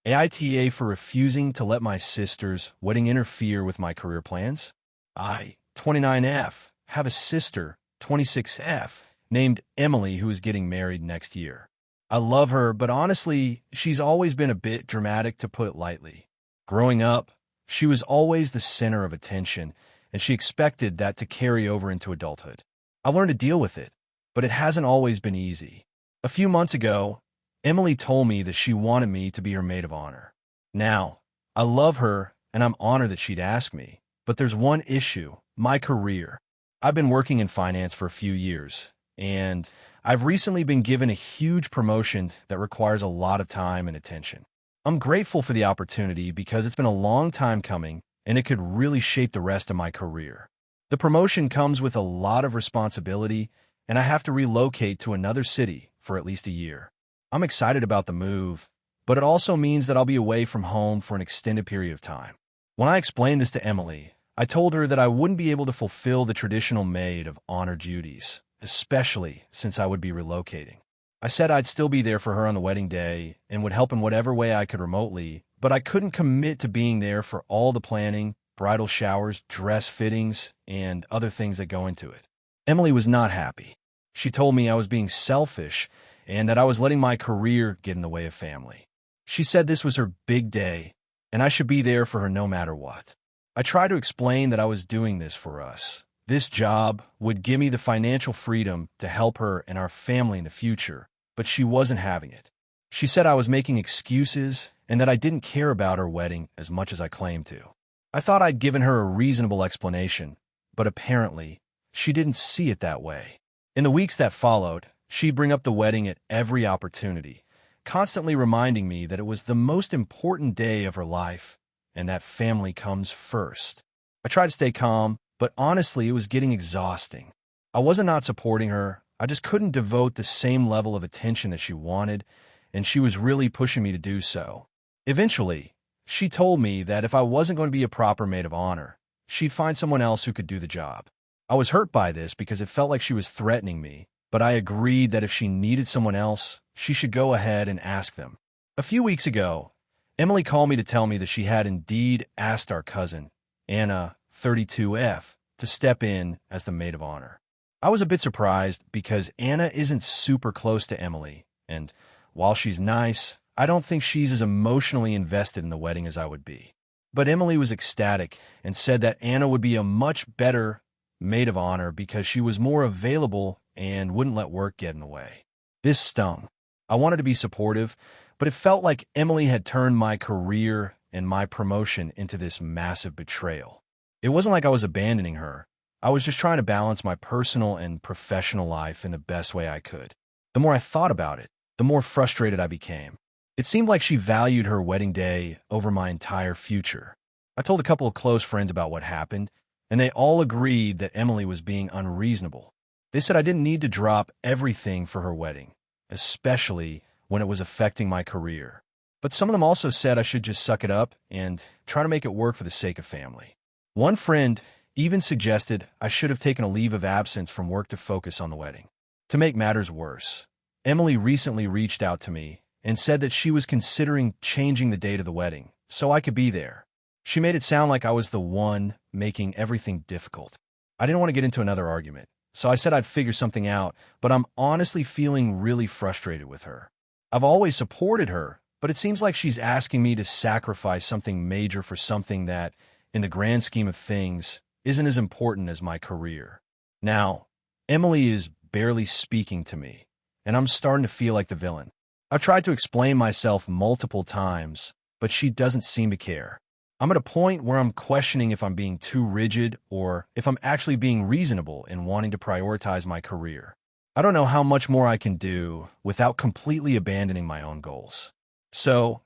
AITA for refusing to let my sister's wedding interfere with my career plans. I, 29F, have a sister, 26F, named Emily who is getting married next year. I love her, but honestly, she's always been a bit dramatic, to put it lightly. Growing up, she was always the center of attention, and she expected that to carry over into adulthood. I learned to deal with it, but it hasn't always been easy. A few months ago, Emily told me that she wanted me to be her maid of honor. Now, I love her, and I'm honored that she'd ask me, but there's one issue: my career. I've been working in finance for a few years, and I've recently been given a huge promotion that requires a lot of time and attention. I'm grateful for the opportunity because it's been a long time coming, and it could really shape the rest of my career. The promotion comes with a lot of responsibility, and I have to relocate to another city for at least a year. I'm excited about the move, but it also means that I'll be away from home for an extended period of time. When I explained this to Emily, I told her that I wouldn't be able to fulfill the traditional maid of honor duties, especially since I would be relocating. I said I'd still be there for her on the wedding day and would help in whatever way I could remotely, but I couldn't commit to being there for all the planning, bridal showers, dress fittings, and other things that go into it. Emily was not happy. She told me I was being selfish and that I was letting my career get in the way of family. She said this was her big day, and I should be there for her no matter what. I tried to explain that I was doing this for us. This job would give me the financial freedom to help her and our family in the future, but she wasn't having it. She said I was making excuses and that I didn't care about her wedding as much as I claimed to. I thought I'd given her a reasonable explanation, but apparently she didn't see it that way. In the weeks that followed, she'd bring up the wedding at every opportunity, constantly reminding me that it was the most important day of her life and that family comes first. I tried to stay calm, but honestly, it was getting exhausting. I wasn't not supporting her. I just couldn't devote the same level of attention that she wanted, and she was really pushing me to do so. Eventually, she told me that if I wasn't going to be a proper maid of honor, she'd find someone else who could do the job. I was hurt by this because it felt like she was threatening me, but I agreed that if she needed someone else, she should go ahead and ask them. A few weeks ago, Emily called me to tell me that she had indeed asked our cousin, Anna, 32F, to step in as the maid of honor. I was a bit surprised because Anna isn't super close to Emily, and while she's nice, I don't think she's as emotionally invested in the wedding as I would be. But Emily was ecstatic and said that Anna would be a much better maid of honor because she was more available and wouldn't let work get in the way. This stung. I wanted to be supportive, but it felt like Emily had turned my career and my promotion into this massive betrayal. It wasn't like I was abandoning her. I was just trying to balance my personal and professional life in the best way I could. The more I thought about it, the more frustrated I became. It seemed like she valued her wedding day over my entire future. I told a couple of close friends about what happened, and they all agreed that Emily was being unreasonable. They said I didn't need to drop everything for her wedding, especially when it was affecting my career. But some of them also said I should just suck it up and try to make it work for the sake of family. One friend even suggested I should have taken a leave of absence from work to focus on the wedding. To make matters worse, Emily recently reached out to me and said that she was considering changing the date of the wedding so I could be there. She made it sound like I was the one making everything difficult. I didn't want to get into another argument, so I said I'd figure something out, but I'm honestly feeling really frustrated with her. I've always supported her, but it seems like she's asking me to sacrifice something major for something that, in the grand scheme of things, isn't as important as my career. Now, Emily is barely speaking to me, and I'm starting to feel like the villain. I've tried to explain myself multiple times, but she doesn't seem to care. I'm at a point where I'm questioning if I'm being too rigid or if I'm actually being reasonable in wanting to prioritize my career. I don't know how much more I can do without completely abandoning my own goals. So,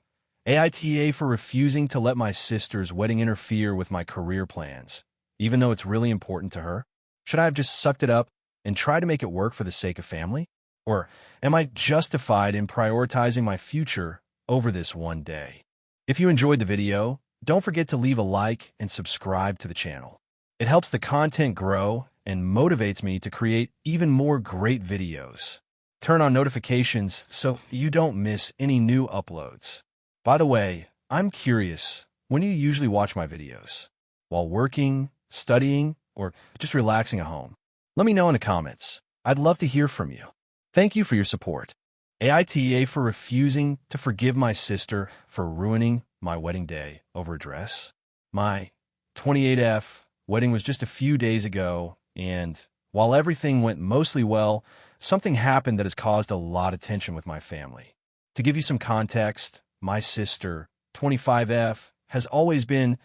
AITA for refusing to let my sister's wedding interfere with my career plans, even though it's really important to her? Should I have just sucked it up and tried to make it work for the sake of family? Or am I justified in prioritizing my future over this one day? If you enjoyed the video, don't forget to leave a like and subscribe to the channel. It helps the content grow and motivates me to create even more great videos. Turn on notifications so you don't miss any new uploads. By the way, I'm curious, when do you usually watch my videos? While working, studying, or just relaxing at home? Let me know in the comments. I'd love to hear from you. Thank you for your support. AITA for refusing to forgive my sister for ruining my wedding day over a dress. My 28F wedding was just a few days ago, and while everything went mostly well, something happened that has caused a lot of tension with my family. To give you some context, my sister, 25F, has always been,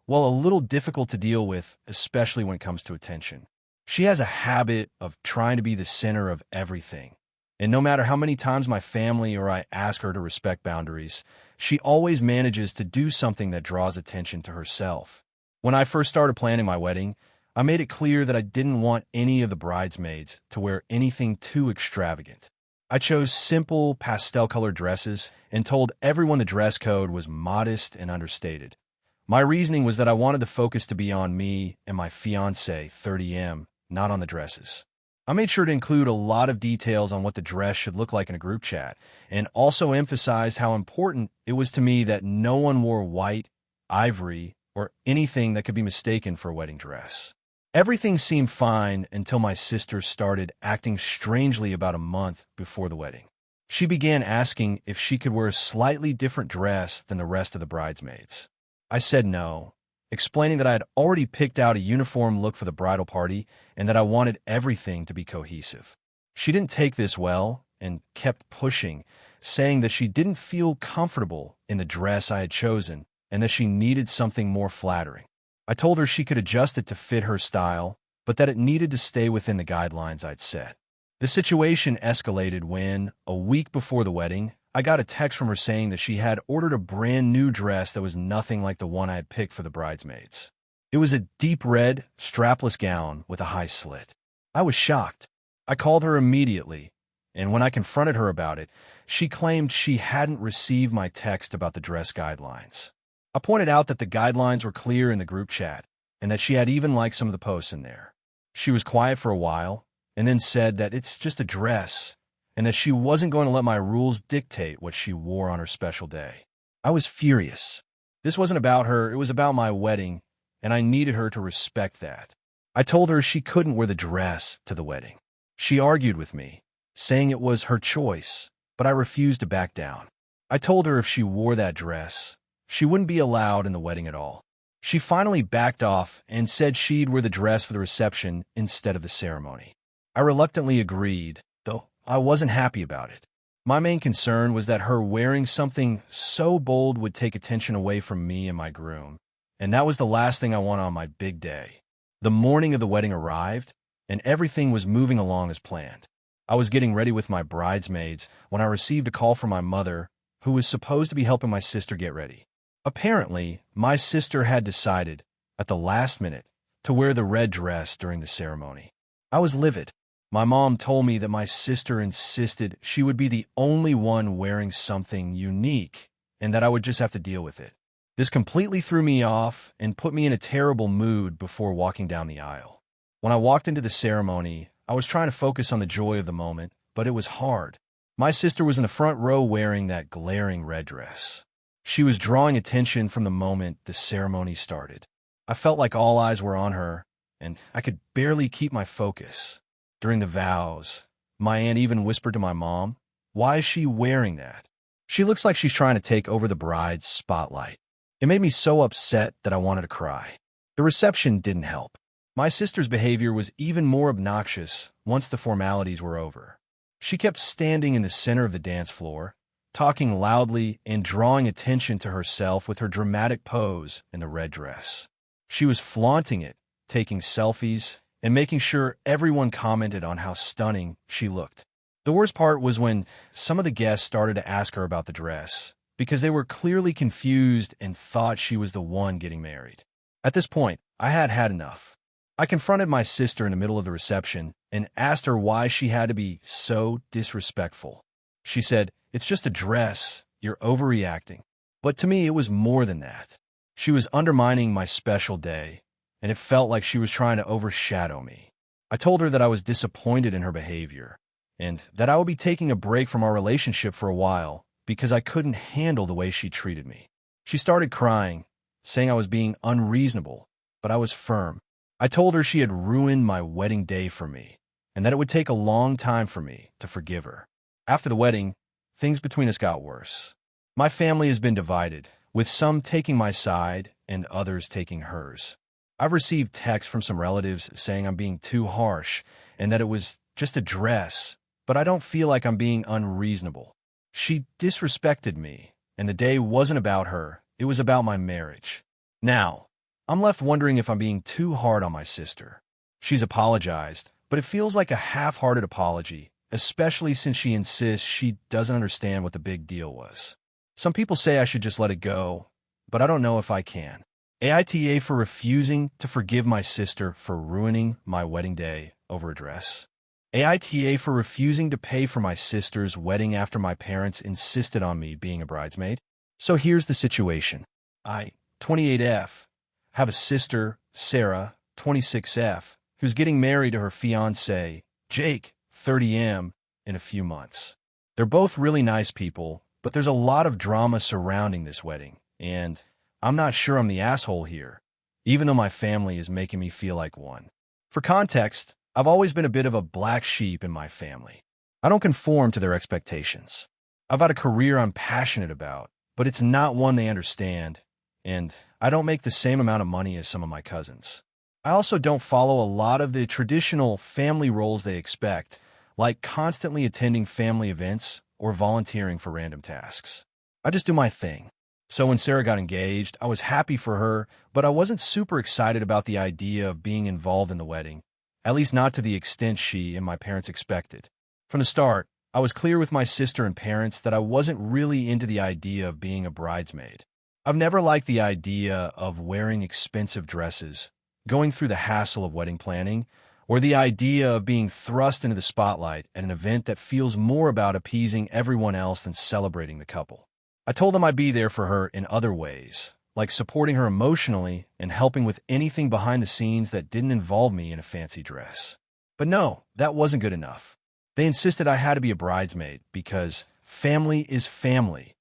well, a little difficult to deal with, especially when it comes to attention. She has a habit of trying to be the center of everything. And no matter how many times my family or I ask her to respect boundaries, she always manages to do something that draws attention to herself. When I first started planning my wedding, I made it clear that I didn't want any of the bridesmaids to wear anything too extravagant. I chose simple pastel-colored dresses and told everyone the dress code was modest and understated. My reasoning was that I wanted the focus to be on me and my fiancé, 30M, not on the dresses. I made sure to include a lot of details on what the dress should look like in a group chat, and also emphasized how important it was to me that no one wore white, ivory, or anything that could be mistaken for a wedding dress. Everything seemed fine until my sister started acting strangely about a month before the wedding. She began asking if she could wear a slightly different dress than the rest of the bridesmaids. I said no, explaining that I had already picked out a uniform look for the bridal party and that I wanted everything to be cohesive. She didn't take this well and kept pushing, saying that she didn't feel comfortable in the dress I had chosen and that she needed something more flattering. I told her she could adjust it to fit her style, but that it needed to stay within the guidelines I'd set. The situation escalated when, a week before the wedding, I got a text from her saying that she had ordered a brand new dress that was nothing like the one I had picked for the bridesmaids. It was a deep red, strapless gown with a high slit. I was shocked. I called her immediately, and when I confronted her about it, she claimed she hadn't received my text about the dress guidelines. I pointed out that the guidelines were clear in the group chat, and that she had even liked some of the posts in there. She was quiet for a while, and then said that it's just a dress, and that she wasn't going to let my rules dictate what she wore on her special day. I was furious. This wasn't about her, it was about my wedding, and I needed her to respect that. I told her she couldn't wear the dress to the wedding. She argued with me, saying it was her choice, but I refused to back down. I told her if she wore that dress, she wouldn't be allowed in the wedding at all. She finally backed off and said she'd wear the dress for the reception instead of the ceremony. I reluctantly agreed, though I wasn't happy about it. My main concern was that her wearing something so bold would take attention away from me and my groom, and that was the last thing I wanted on my big day. The morning of the wedding arrived, and everything was moving along as planned. I was getting ready with my bridesmaids when I received a call from my mother, who was supposed to be helping my sister get ready. Apparently, my sister had decided, at the last minute, to wear the red dress during the ceremony. I was livid. My mom told me that my sister insisted she would be the only one wearing something unique, and that I would just have to deal with it. This completely threw me off and put me in a terrible mood before walking down the aisle. When I walked into the ceremony, I was trying to focus on the joy of the moment, but it was hard. My sister was in the front row wearing that glaring red dress. She was drawing attention from the moment the ceremony started. I felt like all eyes were on her, and I could barely keep my focus. During the vows, my aunt even whispered to my mom, "Why is she wearing that? She looks like she's trying to take over the bride's spotlight." It made me so upset that I wanted to cry. The reception didn't help. My sister's behavior was even more obnoxious once the formalities were over. She kept standing in the center of the dance floor, talking loudly and drawing attention to herself with her dramatic pose in the red dress. She was flaunting it, taking selfies, and making sure everyone commented on how stunning she looked. The worst part was when some of the guests started to ask her about the dress, because they were clearly confused and thought she was the one getting married. At this point, I had had enough. I confronted my sister in the middle of the reception and asked her why she had to be so disrespectful. She said, "It's just a dress, you're overreacting." But to me, it was more than that. She was undermining my special day, and it felt like she was trying to overshadow me. I told her that I was disappointed in her behavior, and that I would be taking a break from our relationship for a while, because I couldn't handle the way she treated me. She started crying, saying I was being unreasonable, but I was firm. I told her she had ruined my wedding day for me, and that it would take a long time for me to forgive her. After the wedding, things between us got worse. My family has been divided, with some taking my side and others taking hers. I've received texts from some relatives saying I'm being too harsh and that it was just a dress, but I don't feel like I'm being unreasonable. She disrespected me, and the day wasn't about her, it was about my marriage. Now, I'm left wondering if I'm being too hard on my sister. She's apologized, but it feels like a half-hearted apology, especially since she insists she doesn't understand what the big deal was. Some people say I should just let it go, but I don't know if I can. AITA for refusing to forgive my sister for ruining my wedding day over a dress. AITA for refusing to pay for my sister's wedding after my parents insisted on me being a bridesmaid. So here's the situation. I, 28F, have a sister, Sarah, 26F, who's getting married to her fiancé, Jake, 30M, in a few months. They're both really nice people, but there's a lot of drama surrounding this wedding, and I'm not sure I'm the asshole here, even though my family is making me feel like one. For context, I've always been a bit of a black sheep in my family. I don't conform to their expectations. I've had a career I'm passionate about, but it's not one they understand, and I don't make the same amount of money as some of my cousins. I also don't follow a lot of the traditional family roles they expect, like constantly attending family events or volunteering for random tasks. I just do my thing. So when Sarah got engaged, I was happy for her, but I wasn't super excited about the idea of being involved in the wedding, at least not to the extent she and my parents expected. From the start, I was clear with my sister and parents that I wasn't really into the idea of being a bridesmaid. I've never liked the idea of wearing expensive dresses, going through the hassle of wedding planning, or the idea of being thrust into the spotlight at an event that feels more about appeasing everyone else than celebrating the couple. I told them I'd be there for her in other ways, like supporting her emotionally and helping with anything behind the scenes that didn't involve me in a fancy dress. But no, that wasn't good enough. They insisted I had to be a bridesmaid because family is family,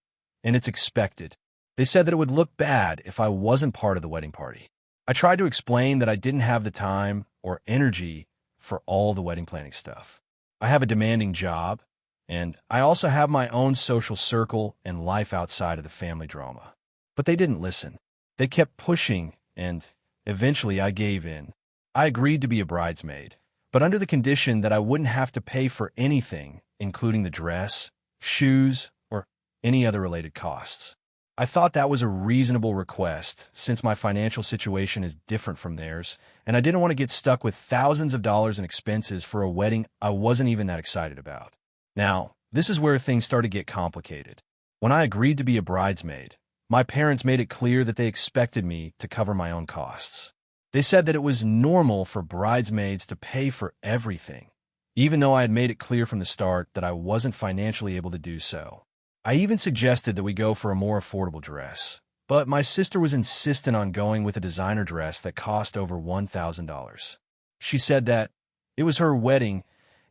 and it's expected. They said that it would look bad if I wasn't part of the wedding party. I tried to explain that I didn't have the time or energy for all the wedding planning stuff. I have a demanding job, and I also have my own social circle and life outside of the family drama. But they didn't listen. They kept pushing, and eventually I gave in. I agreed to be a bridesmaid, but under the condition that I wouldn't have to pay for anything, including the dress, shoes, or any other related costs. I thought that was a reasonable request, since my financial situation is different from theirs, and I didn't want to get stuck with thousands of dollars in expenses for a wedding I wasn't even that excited about. Now, this is where things started to get complicated. When I agreed to be a bridesmaid, my parents made it clear that they expected me to cover my own costs. They said that it was normal for bridesmaids to pay for everything, even though I had made it clear from the start that I wasn't financially able to do so. I even suggested that we go for a more affordable dress, but my sister was insistent on going with a designer dress that cost over $1,000. She said that it was her wedding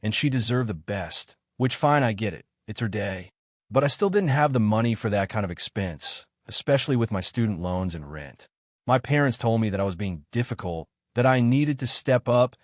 and she deserved the best, which fine, I get it. It's her day. But I still didn't have the money for that kind of expense, especially with my student loans and rent. My parents told me that I was being difficult, that I needed to step up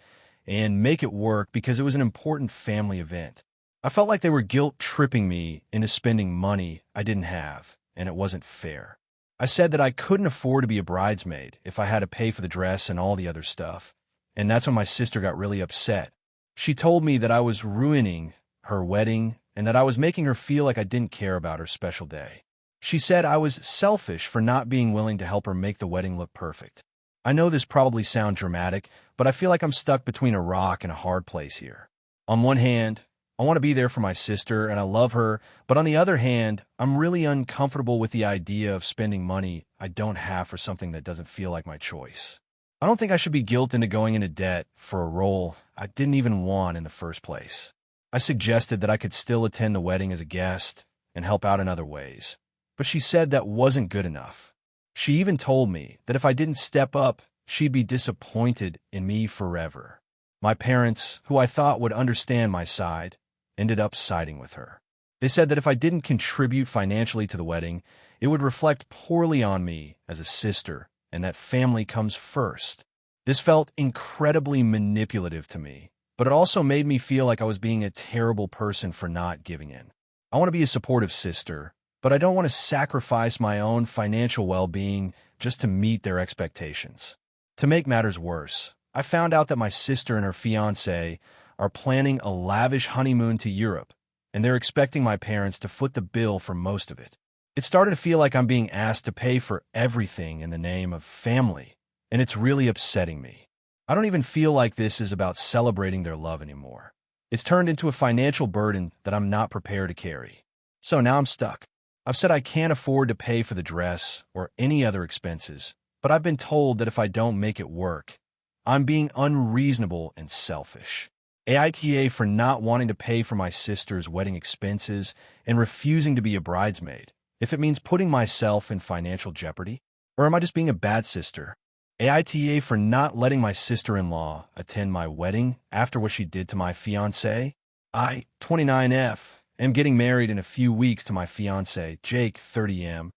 and make it work because it was an important family event. I felt like they were guilt-tripping me into spending money I didn't have, and it wasn't fair. I said that I couldn't afford to be a bridesmaid if I had to pay for the dress and all the other stuff, and that's when my sister got really upset. She told me that I was ruining her wedding and that I was making her feel like I didn't care about her special day. She said I was selfish for not being willing to help her make the wedding look perfect. I know this probably sounds dramatic, but I feel like I'm stuck between a rock and a hard place here. On one hand, I want to be there for my sister, and I love her, but on the other hand, I'm really uncomfortable with the idea of spending money I don't have for something that doesn't feel like my choice. I don't think I should be guilted into going into debt for a role I didn't even want in the first place. I suggested that I could still attend the wedding as a guest and help out in other ways, but she said that wasn't good enough. She even told me that if I didn't step up, she'd be disappointed in me forever. My parents, who I thought would understand my side, ended up siding with her. They said that if I didn't contribute financially to the wedding, it would reflect poorly on me as a sister, and that family comes first. This felt incredibly manipulative to me, but it also made me feel like I was being a terrible person for not giving in. I want to be a supportive sister, but I don't want to sacrifice my own financial well-being just to meet their expectations. To make matters worse, I found out that my sister and her fiancé are planning a lavish honeymoon to Europe, and they're expecting my parents to foot the bill for most of it. It started to feel like I'm being asked to pay for everything in the name of family, and it's really upsetting me. I don't even feel like this is about celebrating their love anymore. It's turned into a financial burden that I'm not prepared to carry. So now I'm stuck. I've said I can't afford to pay for the dress or any other expenses, but I've been told that if I don't make it work, I'm being unreasonable and selfish. AITA for not wanting to pay for my sister's wedding expenses and refusing to be a bridesmaid, if it means putting myself in financial jeopardy? Or am I just being a bad sister? AITA for not letting my sister-in-law attend my wedding after what she did to my fiancé? I, 29F, am getting married in a few weeks to my fiancé, Jake, 30M.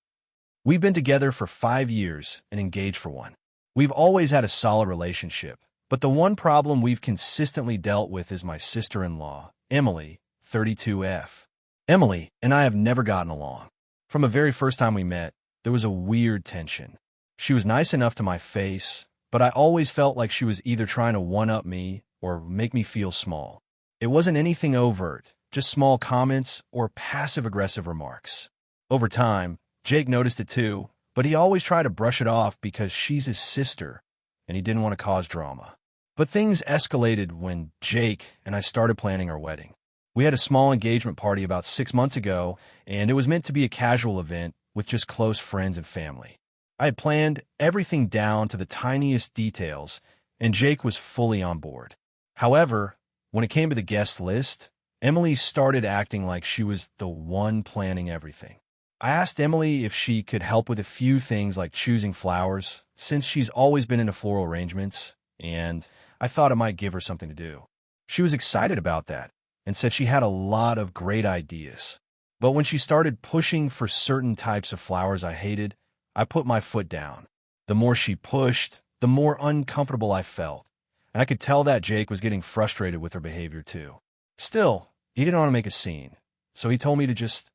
We've been together for 5 years and engaged for 1. We've always had a solid relationship, but the one problem we've consistently dealt with is my sister-in-law, Emily, 32F. Emily and I have never gotten along. From the very first time we met, there was a weird tension. She was nice enough to my face, but I always felt like she was either trying to one-up me or make me feel small. It wasn't anything overt, just small comments or passive-aggressive remarks. Over time, Jake noticed it too, but he always tried to brush it off because she's his sister, and he didn't want to cause drama. But things escalated when Jake and I started planning our wedding. We had a small engagement party about 6 months ago, and it was meant to be a casual event with just close friends and family. I had planned everything down to the tiniest details, and Jake was fully on board. However, when it came to the guest list, Emily started acting like she was the one planning everything. I asked Emily if she could help with a few things like choosing flowers, since she's always been into floral arrangements, and I thought it might give her something to do. She was excited about that and said she had a lot of great ideas. But when she started pushing for certain types of flowers I hated, I put my foot down. The more she pushed, the more uncomfortable I felt, and I could tell that Jake was getting frustrated with her behavior too. Still, he didn't want to make a scene, so he told me to just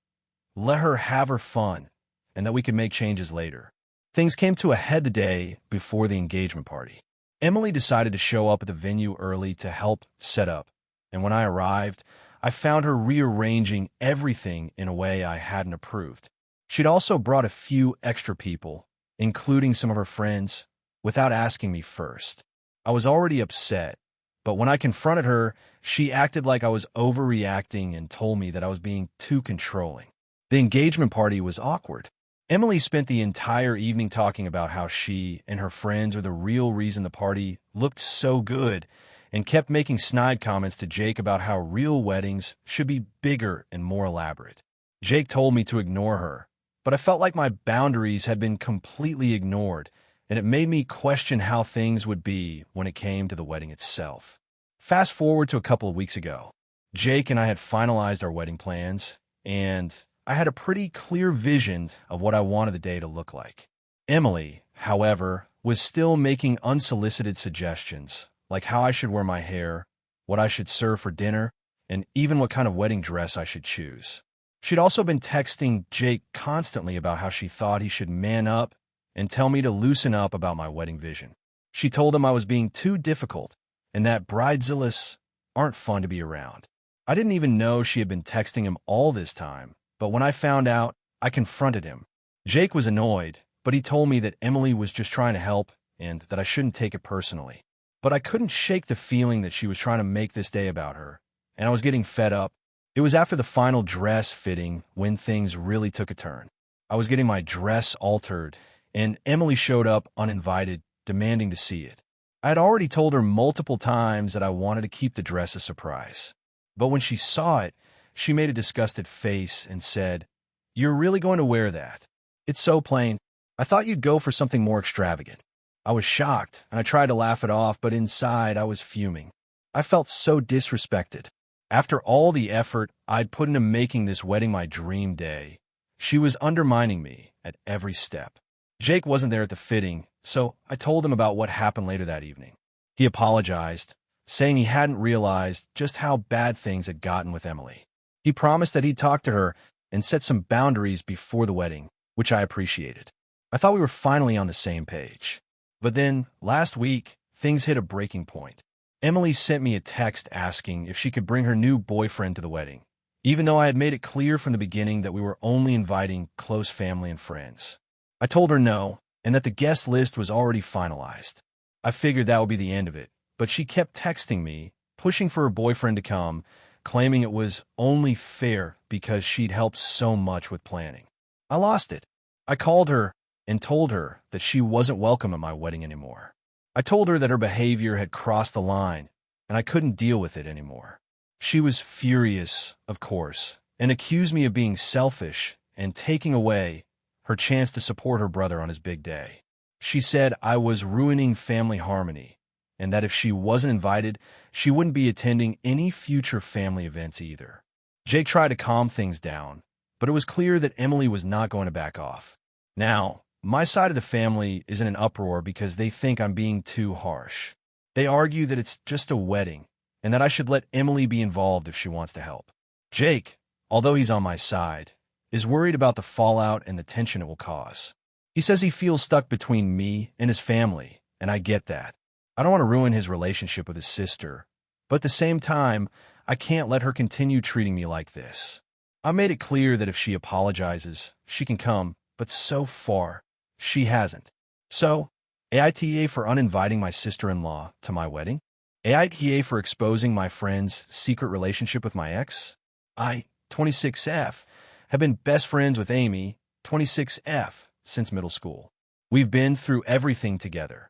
let her have her fun, and that we could make changes later. Things came to a head the day before the engagement party. Emily decided to show up at the venue early to help set up, and when I arrived, I found her rearranging everything in a way I hadn't approved. She'd also brought a few extra people, including some of her friends, without asking me first. I was already upset, but when I confronted her, she acted like I was overreacting and told me that I was being too controlling. The engagement party was awkward. Emily spent the entire evening talking about how she and her friends are the real reason the party looked so good, and kept making snide comments to Jake about how real weddings should be bigger and more elaborate. Jake told me to ignore her, but I felt like my boundaries had been completely ignored, and it made me question how things would be when it came to the wedding itself. Fast forward to a couple of weeks ago. Jake and I had finalized our wedding plans, and I had a pretty clear vision of what I wanted the day to look like. Emily, however, was still making unsolicited suggestions, like how I should wear my hair, what I should serve for dinner, and even what kind of wedding dress I should choose. She'd also been texting Jake constantly about how she thought he should man up and tell me to loosen up about my wedding vision. She told him I was being too difficult and that bridezillas aren't fun to be around. I didn't even know she had been texting him all this time, but when I found out, I confronted him. Jake was annoyed, but he told me that Emily was just trying to help and that I shouldn't take it personally. But I couldn't shake the feeling that she was trying to make this day about her, and I was getting fed up. It was after the final dress fitting when things really took a turn. I was getting my dress altered, and Emily showed up uninvited, demanding to see it. I had already told her multiple times that I wanted to keep the dress a surprise. But when she saw it, she made a disgusted face and said, "You're really going to wear that? It's so plain. I thought you'd go for something more extravagant." I was shocked, and I tried to laugh it off, but inside I was fuming. I felt so disrespected. After all the effort I'd put into making this wedding my dream day, she was undermining me at every step. Jake wasn't there at the fitting, so I told him about what happened later that evening. He apologized, saying he hadn't realized just how bad things had gotten with Emily. He promised that he'd talk to her and set some boundaries before the wedding, which I appreciated. I thought we were finally on the same page. But then, last week, things hit a breaking point. Emily sent me a text asking if she could bring her new boyfriend to the wedding, even though I had made it clear from the beginning that we were only inviting close family and friends. I told her no, and that the guest list was already finalized. I figured that would be the end of it, but she kept texting me, pushing for her boyfriend to come, claiming it was only fair because she'd helped so much with planning. I lost it. I called her and told her that she wasn't welcome at my wedding anymore. I told her that her behavior had crossed the line, and I couldn't deal with it anymore. She was furious, of course, and accused me of being selfish and taking away her chance to support her brother on his big day. She said I was ruining family harmony, and that if she wasn't invited, she wouldn't be attending any future family events either. Jake tried to calm things down, but it was clear that Emily was not going to back off. Now, my side of the family is in an uproar because they think I'm being too harsh. They argue that it's just a wedding and that I should let Emily be involved if she wants to help. Jake, although he's on my side, is worried about the fallout and the tension it will cause. He says he feels stuck between me and his family, and I get that. I don't want to ruin his relationship with his sister, but at the same time, I can't let her continue treating me like this. I made it clear that if she apologizes, she can come, but so far, she hasn't. So, AITA for uninviting my sister-in-law to my wedding? AITA for exposing my friend's secret relationship with my ex? I, 26F, have been best friends with Amy, 26F, since middle school. We've been through everything together.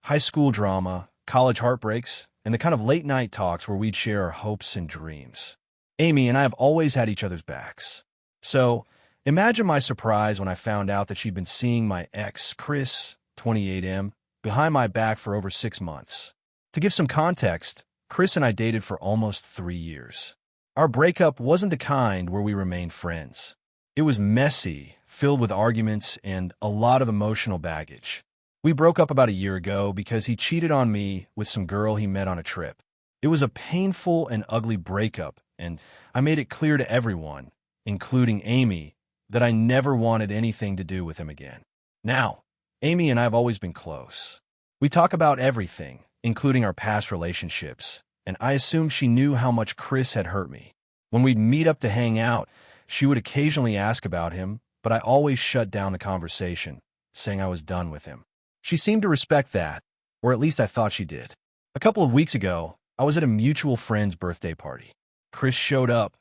High school drama, college heartbreaks, and the kind of late-night talks where we'd share our hopes and dreams. Amy and I have always had each other's backs. So, imagine my surprise when I found out that she'd been seeing my ex, Chris, 28M, behind my back for over 6 months. To give some context, Chris and I dated for almost 3 years. Our breakup wasn't the kind where we remained friends. It was messy, filled with arguments and a lot of emotional baggage. We broke up about a year ago because he cheated on me with some girl he met on a trip. It was a painful and ugly breakup, and I made it clear to everyone, including Amy, that I never wanted anything to do with him again. Now, Amy and I have always been close. We talk about everything, including our past relationships, and I assumed she knew how much Chris had hurt me. When we'd meet up to hang out, she would occasionally ask about him, but I always shut down the conversation, saying I was done with him. She seemed to respect that, or at least I thought she did. A couple of weeks ago, I was at a mutual friend's birthday party. Chris showed up,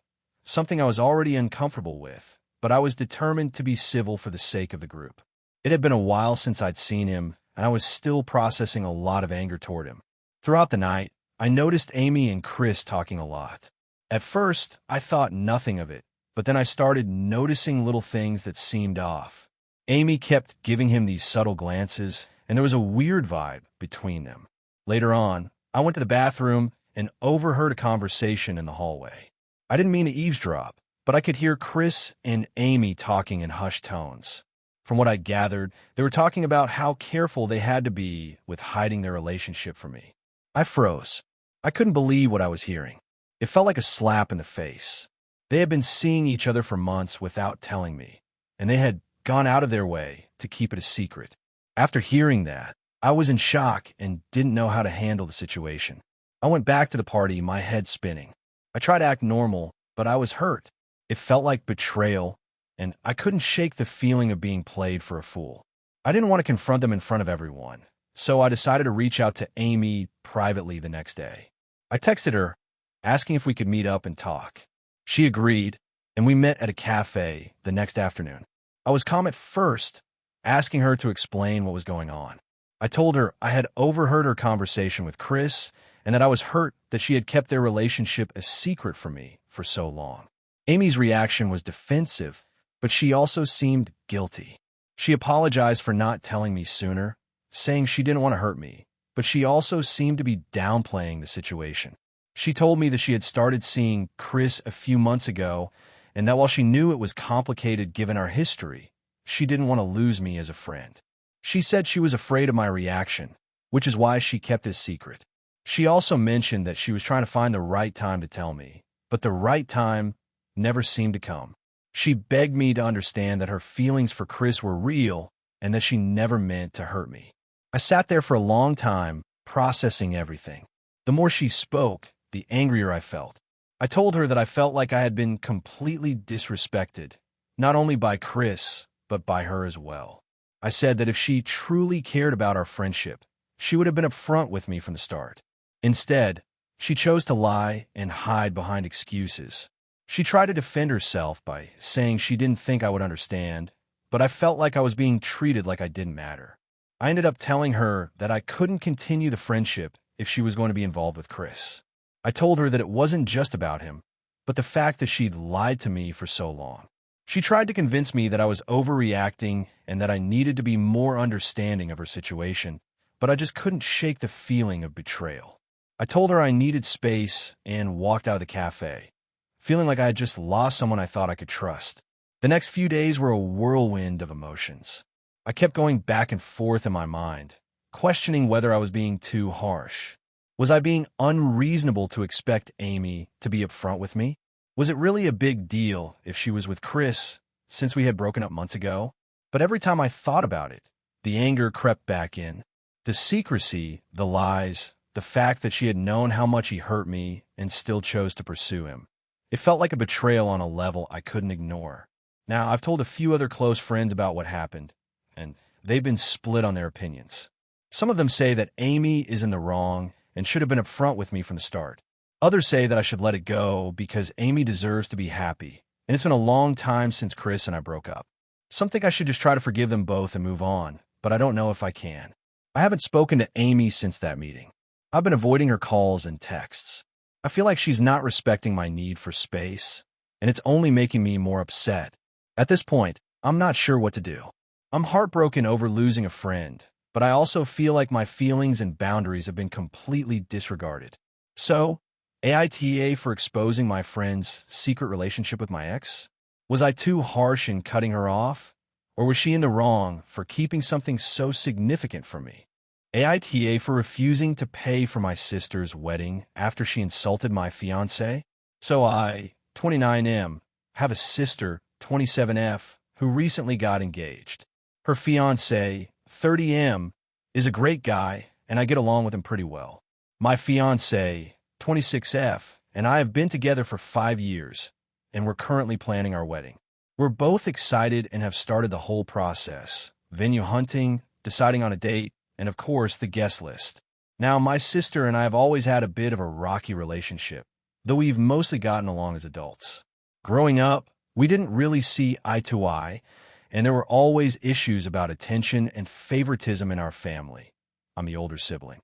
something I was already uncomfortable with, but I was determined to be civil for the sake of the group. It had been a while since I'd seen him, and I was still processing a lot of anger toward him. Throughout the night, I noticed Amy and Chris talking a lot. At first, I thought nothing of it, but then I started noticing little things that seemed off. Amy kept giving him these subtle glances, and there was a weird vibe between them. Later on, I went to the bathroom and overheard a conversation in the hallway. I didn't mean to eavesdrop, but I could hear Chris and Amy talking in hushed tones. From what I gathered, they were talking about how careful they had to be with hiding their relationship from me. I froze. I couldn't believe what I was hearing. It felt like a slap in the face. They had been seeing each other for months without telling me, and they had gone out of their way to keep it a secret. After hearing that, I was in shock and didn't know how to handle the situation. I went back to the party, my head spinning. I tried to act normal, but I was hurt. It felt like betrayal, and I couldn't shake the feeling of being played for a fool. I didn't want to confront them in front of everyone, so I decided to reach out to Amy privately the next day. I texted her, asking if we could meet up and talk. She agreed, and we met at a cafe the next afternoon. I was calm at first, asking her to explain what was going on. I told her I had overheard her conversation with Chris and that I was hurt that she had kept their relationship a secret from me for so long. Amy's reaction was defensive, but she also seemed guilty. She apologized for not telling me sooner, saying she didn't want to hurt me, but she also seemed to be downplaying the situation. She told me that she had started seeing Chris a few months ago, and that while she knew it was complicated given our history, she didn't want to lose me as a friend. She said she was afraid of my reaction, which is why she kept his secret. She also mentioned that she was trying to find the right time to tell me, but the right time never seemed to come. She begged me to understand that her feelings for Chris were real and that she never meant to hurt me. I sat there for a long time, processing everything. The more she spoke, the angrier I felt. I told her that I felt like I had been completely disrespected, not only by Chris, but by her as well. I said that if she truly cared about our friendship, she would have been upfront with me from the start. Instead, she chose to lie and hide behind excuses. She tried to defend herself by saying she didn't think I would understand, but I felt like I was being treated like I didn't matter. I ended up telling her that I couldn't continue the friendship if she was going to be involved with Chris. I told her that it wasn't just about him, but the fact that she'd lied to me for so long. She tried to convince me that I was overreacting and that I needed to be more understanding of her situation, but I just couldn't shake the feeling of betrayal. I told her I needed space and walked out of the cafe, feeling like I had just lost someone I thought I could trust. The next few days were a whirlwind of emotions. I kept going back and forth in my mind, questioning whether I was being too harsh. Was I being unreasonable to expect Amy to be upfront with me? Was it really a big deal if she was with Chris, since we had broken up months ago? But every time I thought about it, the anger crept back in. The secrecy, the lies, the fact that she had known how much he hurt me and still chose to pursue him. It felt like a betrayal on a level I couldn't ignore. Now, I've told a few other close friends about what happened, and they've been split on their opinions. Some of them say that Amy is in the wrong and should have been upfront with me from the start. Others say that I should let it go because Amy deserves to be happy, and it's been a long time since Chris and I broke up. Some think I should just try to forgive them both and move on, but I don't know if I can. I haven't spoken to Amy since that meeting. I've been avoiding her calls and texts. I feel like she's not respecting my need for space, and it's only making me more upset. At this point, I'm not sure what to do. I'm heartbroken over losing a friend, but I also feel like my feelings and boundaries have been completely disregarded. So, AITA for exposing my friend's secret relationship with my ex? Was I too harsh in cutting her off? Or was she in the wrong for keeping something so significant from me? AITA for refusing to pay for my sister's wedding after she insulted my fiancé? So I, 29M, have a sister, 27F, who recently got engaged. Her fiancé, 30M, is a great guy, and I get along with him pretty well. My fiancé, 26F, and I have been together for 5 years, and we're currently planning our wedding. We're both excited and have started the whole process, venue hunting, deciding on a date, and of course, the guest list. Now, my sister and I have always had a bit of a rocky relationship, though we've mostly gotten along as adults. Growing up, we didn't really see eye to eye, and there were always issues about attention and favoritism in our family. I'm the older sibling.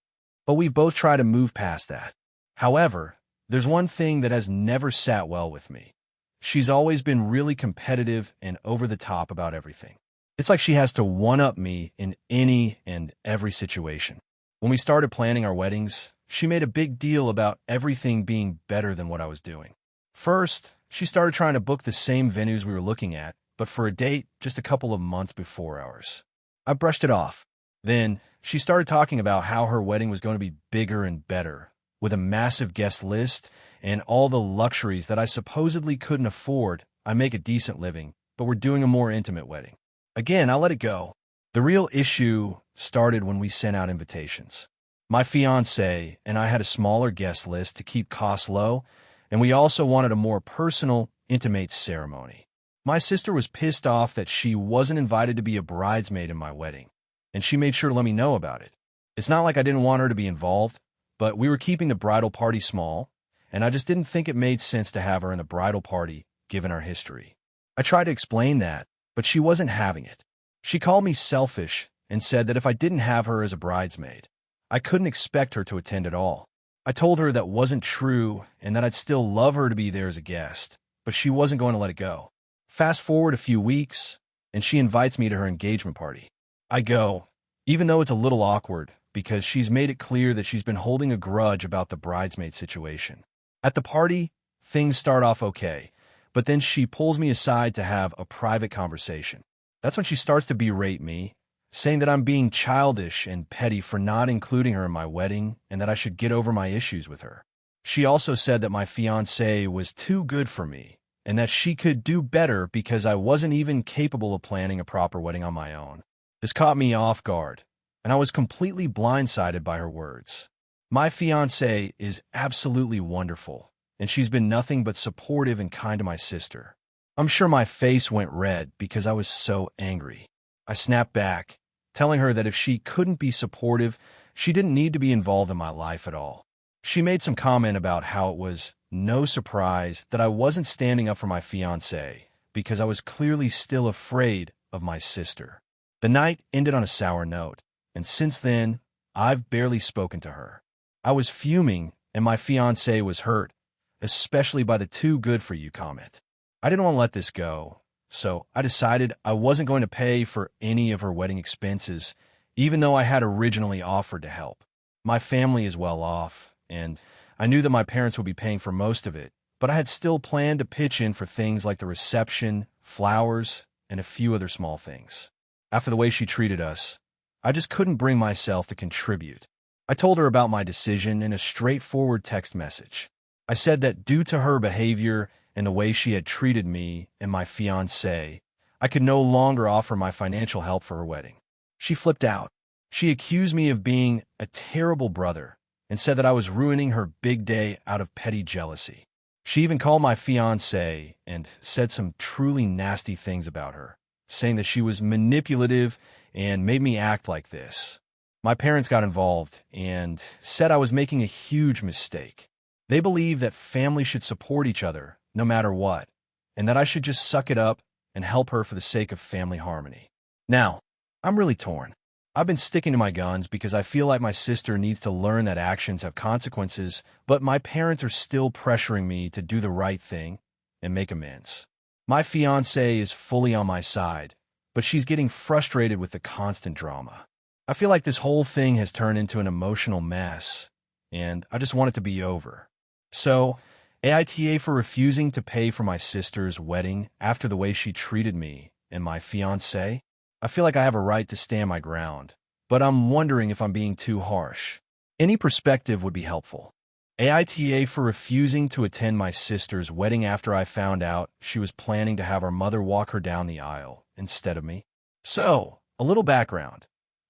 But we've both tried to move past that. However, there's one thing that has never sat well with me. She's always been really competitive and over the top about everything. It's like she has to one-up me in any and every situation. When we started planning our weddings, she made a big deal about everything being better than what I was doing. First, she started trying to book the same venues we were looking at, but for a date just a couple of months before ours. I brushed it off. Then, she started talking about how her wedding was going to be bigger and better, with a massive guest list and all the luxuries that I supposedly couldn't afford. I make a decent living, but we're doing a more intimate wedding. Again, I let it go. The real issue started when we sent out invitations. My fiancé and I had a smaller guest list to keep costs low, and we also wanted a more personal, intimate ceremony. My sister was pissed off that she wasn't invited to be a bridesmaid in my wedding, and she made sure to let me know about it. It's not like I didn't want her to be involved, but we were keeping the bridal party small, and I just didn't think it made sense to have her in the bridal party, given our history. I tried to explain that, but she wasn't having it. She called me selfish and said that if I didn't have her as a bridesmaid, I couldn't expect her to attend at all. I told her that wasn't true and that I'd still love her to be there as a guest, but she wasn't going to let it go. Fast forward a few weeks, and she invites me to her engagement party. I go, even though it's a little awkward, because she's made it clear that she's been holding a grudge about the bridesmaid situation. At the party, things start off okay, but then she pulls me aside to have a private conversation. That's when she starts to berate me, saying that I'm being childish and petty for not including her in my wedding and that I should get over my issues with her. She also said that my fiancé was too good for me and that she could do better because I wasn't even capable of planning a proper wedding on my own. This caught me off guard, and I was completely blindsided by her words. My fiancé is absolutely wonderful, and she's been nothing but supportive and kind to my sister. I'm sure my face went red because I was so angry. I snapped back, telling her that if she couldn't be supportive, she didn't need to be involved in my life at all. She made some comment about how it was no surprise that I wasn't standing up for my fiancé because I was clearly still afraid of my sister. The night ended on a sour note, and since then, I've barely spoken to her. I was fuming, and my fiancé was hurt, especially by the too good for you comment. I didn't want to let this go, so I decided I wasn't going to pay for any of her wedding expenses, even though I had originally offered to help. My family is well off, and I knew that my parents would be paying for most of it, but I had still planned to pitch in for things like the reception, flowers, and a few other small things. After the way she treated us, I just couldn't bring myself to contribute. I told her about my decision in a straightforward text message. I said that due to her behavior and the way she had treated me and my fiancé, I could no longer offer my financial help for her wedding. She flipped out. She accused me of being a terrible brother and said that I was ruining her big day out of petty jealousy. She even called my fiancé and said some truly nasty things about her, saying that she was manipulative and made me act like this. My parents got involved and said I was making a huge mistake. They believe that family should support each other no matter what, and that I should just suck it up and help her for the sake of family harmony. Now, I'm really torn. I've been sticking to my guns because I feel like my sister needs to learn that actions have consequences, but my parents are still pressuring me to do the right thing and make amends. My fiancé is fully on my side, but she's getting frustrated with the constant drama. I feel like this whole thing has turned into an emotional mess, and I just want it to be over. So, AITA for refusing to pay for my sister's wedding after the way she treated me and my fiancé. I feel like I have a right to stand my ground, but I'm wondering if I'm being too harsh. Any perspective would be helpful. AITA for refusing to attend my sister's wedding after I found out she was planning to have her mother walk her down the aisle instead of me. So, a little background.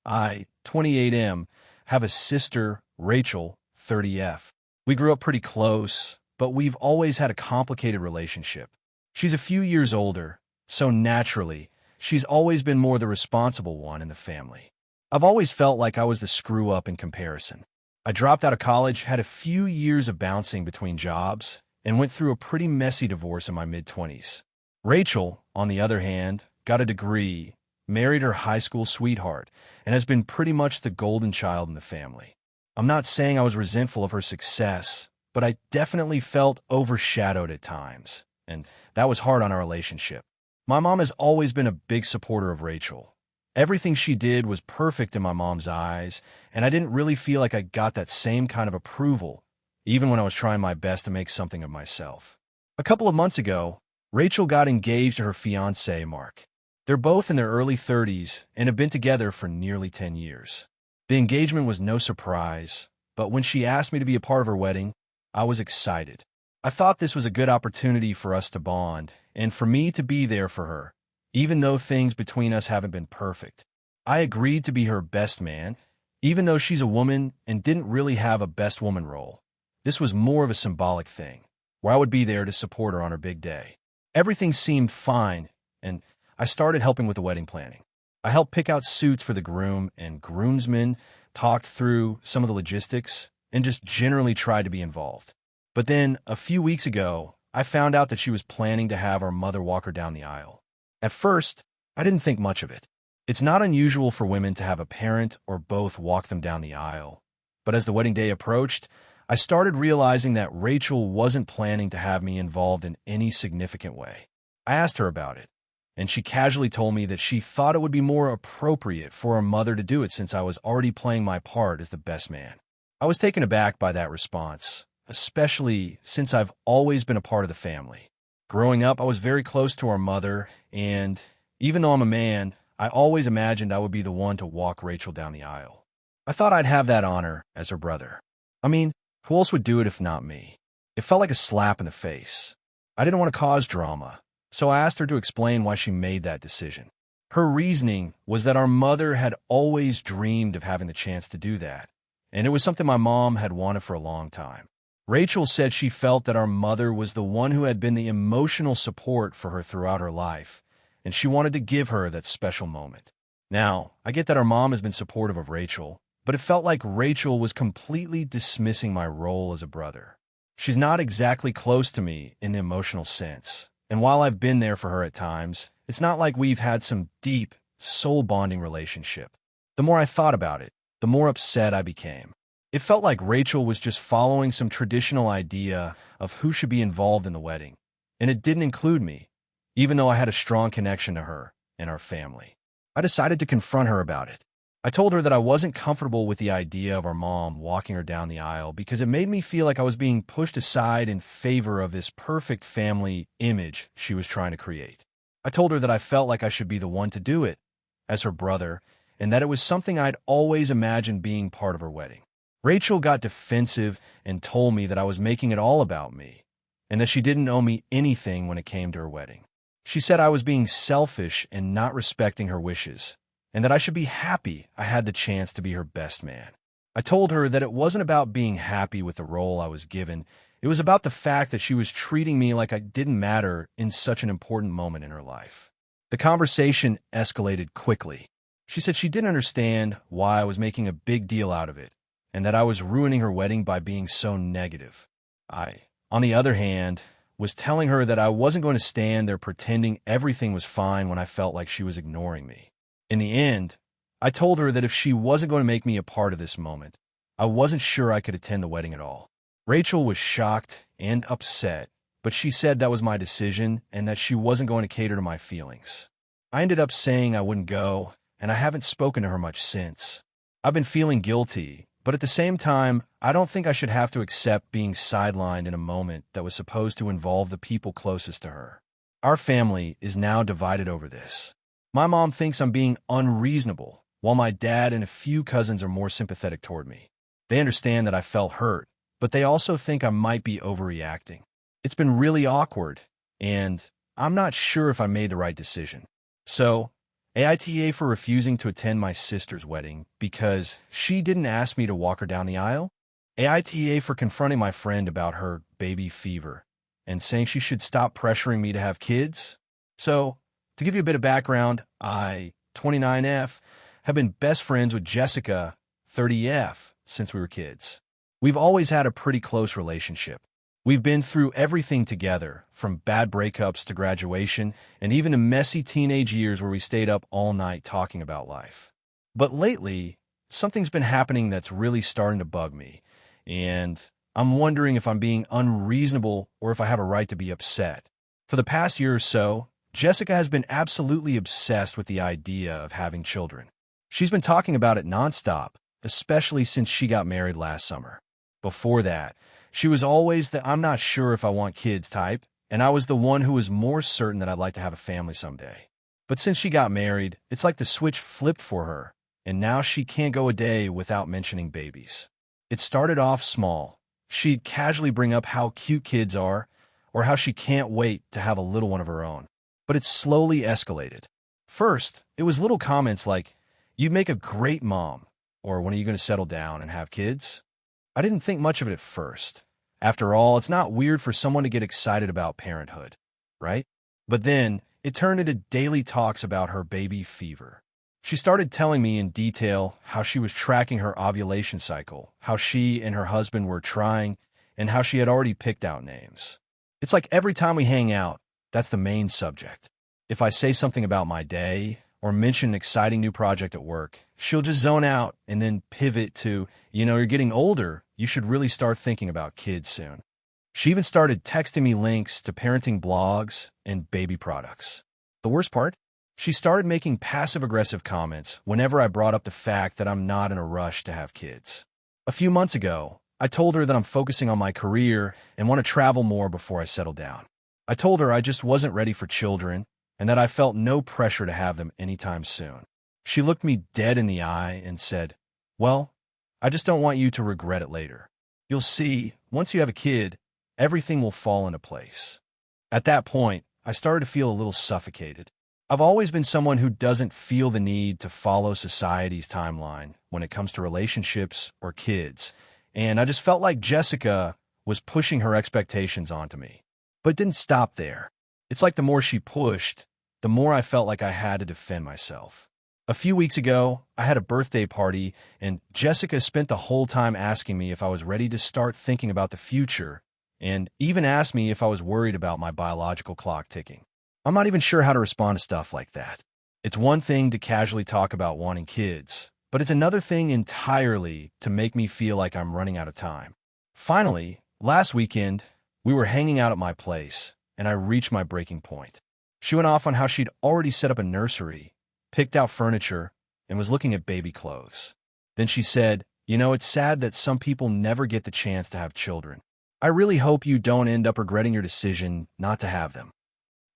I, 28M, have a sister, Rachel, 30F. We grew up pretty close, but we've always had a complicated relationship. She's a few years older, so naturally, she's always been more the responsible one in the family. I've always felt like I was the screw-up in comparison. I dropped out of college, had a few years of bouncing between jobs, and went through a pretty messy divorce in my mid-20s. Rachel, on the other hand, got a degree, married her high school sweetheart, and has been pretty much the golden child in the family. I'm not saying I was resentful of her success, but I definitely felt overshadowed at times, and that was hard on our relationship. My mom has always been a big supporter of Rachel. Everything she did was perfect in my mom's eyes, and I didn't really feel like I got that same kind of approval, even when I was trying my best to make something of myself. A couple of months ago, Rachel got engaged to her fiancé, Mark. They're both in their early 30s and have been together for nearly 10 years. The engagement was no surprise, but when she asked me to be a part of her wedding, I was excited. I thought this was a good opportunity for us to bond and for me to be there for her, even though things between us haven't been perfect. I agreed to be her best man, even though she's a woman and didn't really have a best woman role. This was more of a symbolic thing, where I would be there to support her on her big day. Everything seemed fine, and I started helping with the wedding planning. I helped pick out suits for the groom and groomsmen, talked through some of the logistics, and just generally tried to be involved. But then, a few weeks ago, I found out that she was planning to have her mother walk her down the aisle. At first, I didn't think much of it. It's not unusual for women to have a parent or both walk them down the aisle. But as the wedding day approached, I started realizing that Rachel wasn't planning to have me involved in any significant way. I asked her about it, and she casually told me that she thought it would be more appropriate for our mother to do it since I was already playing my part as the best man. I was taken aback by that response, especially since I've always been a part of the family. Growing up, I was very close to our mother, and even though I'm a man, I always imagined I would be the one to walk Rachel down the aisle. I thought I'd have that honor as her brother. I mean, who else would do it if not me? It felt like a slap in the face. I didn't want to cause drama, so I asked her to explain why she made that decision. Her reasoning was that our mother had always dreamed of having the chance to do that, and it was something my mom had wanted for a long time. Rachel said she felt that our mother was the one who had been the emotional support for her throughout her life, and she wanted to give her that special moment. Now, I get that our mom has been supportive of Rachel, but it felt like Rachel was completely dismissing my role as a brother. She's not exactly close to me in the emotional sense, and while I've been there for her at times, it's not like we've had some deep, soul-bonding relationship. The more I thought about it, the more upset I became. It felt like Rachel was just following some traditional idea of who should be involved in the wedding, and it didn't include me, even though I had a strong connection to her and our family. I decided to confront her about it. I told her that I wasn't comfortable with the idea of our mom walking her down the aisle because it made me feel like I was being pushed aside in favor of this perfect family image she was trying to create. I told her that I felt like I should be the one to do it as her brother, and that it was something I'd always imagined being part of her wedding. Rachel got defensive and told me that I was making it all about me, and that she didn't owe me anything when it came to her wedding. She said I was being selfish and not respecting her wishes, and that I should be happy I had the chance to be her best man. I told her that it wasn't about being happy with the role I was given. It was about the fact that she was treating me like I didn't matter in such an important moment in her life. The conversation escalated quickly. She said she didn't understand why I was making a big deal out of it, and that I was ruining her wedding by being so negative. I, on the other hand, was telling her that I wasn't going to stand there pretending everything was fine when I felt like she was ignoring me. In the end, I told her that if she wasn't going to make me a part of this moment, I wasn't sure I could attend the wedding at all. Rachel was shocked and upset, but she said that was my decision and that she wasn't going to cater to my feelings. I ended up saying I wouldn't go, and I haven't spoken to her much since. I've been feeling guilty, but at the same time, I don't think I should have to accept being sidelined in a moment that was supposed to involve the people closest to her. Our family is now divided over this. My mom thinks I'm being unreasonable, while my dad and a few cousins are more sympathetic toward me. They understand that I felt hurt, but they also think I might be overreacting. It's been really awkward, and I'm not sure if I made the right decision. So, AITA for refusing to attend my sister's wedding because she didn't ask me to walk her down the aisle. AITA for confronting my friend about her baby fever and saying she should stop pressuring me to have kids. So, to give you a bit of background, I, 29F, have been best friends with Jessica, 30F, since we were kids. We've always had a pretty close relationship. We've been through everything together, from bad breakups to graduation, and even to messy teenage years where we stayed up all night talking about life. But lately, something's been happening that's really starting to bug me, and I'm wondering if I'm being unreasonable or if I have a right to be upset. For the past year or so, Jessica has been absolutely obsessed with the idea of having children. She's been talking about it nonstop, especially since she got married last summer. Before that, she was always the "I'm not sure if I want kids" type, and I was the one who was more certain that I'd like to have a family someday. But since she got married, it's like the switch flipped for her, and now she can't go a day without mentioning babies. It started off small. She'd casually bring up how cute kids are, or how she can't wait to have a little one of her own. But it slowly escalated. First, it was little comments like, "You make a great mom," or "When are you going to settle down and have kids?" I didn't think much of it at first. After all, it's not weird for someone to get excited about parenthood, right? But then, it turned into daily talks about her baby fever. She started telling me in detail how she was tracking her ovulation cycle, how she and her husband were trying, and how she had already picked out names. It's like every time we hang out, that's the main subject. If I say something about my day or mention an exciting new project at work, she'll just zone out and then pivot to, "You're getting older. You should really start thinking about kids soon." She even started texting me links to parenting blogs and baby products. The worst part? She started making passive-aggressive comments whenever I brought up the fact that I'm not in a rush to have kids. A few months ago, I told her that I'm focusing on my career and want to travel more before I settle down. I told her I just wasn't ready for children and that I felt no pressure to have them anytime soon. She looked me dead in the eye and said, "Well, I just don't want you to regret it later. You'll see, once you have a kid, everything will fall into place." At that point, I started to feel a little suffocated. I've always been someone who doesn't feel the need to follow society's timeline when it comes to relationships or kids, and I just felt like Jessica was pushing her expectations onto me. But it didn't stop there. It's like the more she pushed, the more I felt like I had to defend myself. A few weeks ago, I had a birthday party, and Jessica spent the whole time asking me if I was ready to start thinking about the future, and even asked me if I was worried about my biological clock ticking. I'm not even sure how to respond to stuff like that. It's one thing to casually talk about wanting kids, but it's another thing entirely to make me feel like I'm running out of time. Finally, last weekend, we were hanging out at my place, and I reached my breaking point. She went off on how she'd already set up a nursery, picked out furniture, and was looking at baby clothes. Then she said, "It's sad that some people never get the chance to have children. I really hope you don't end up regretting your decision not to have them."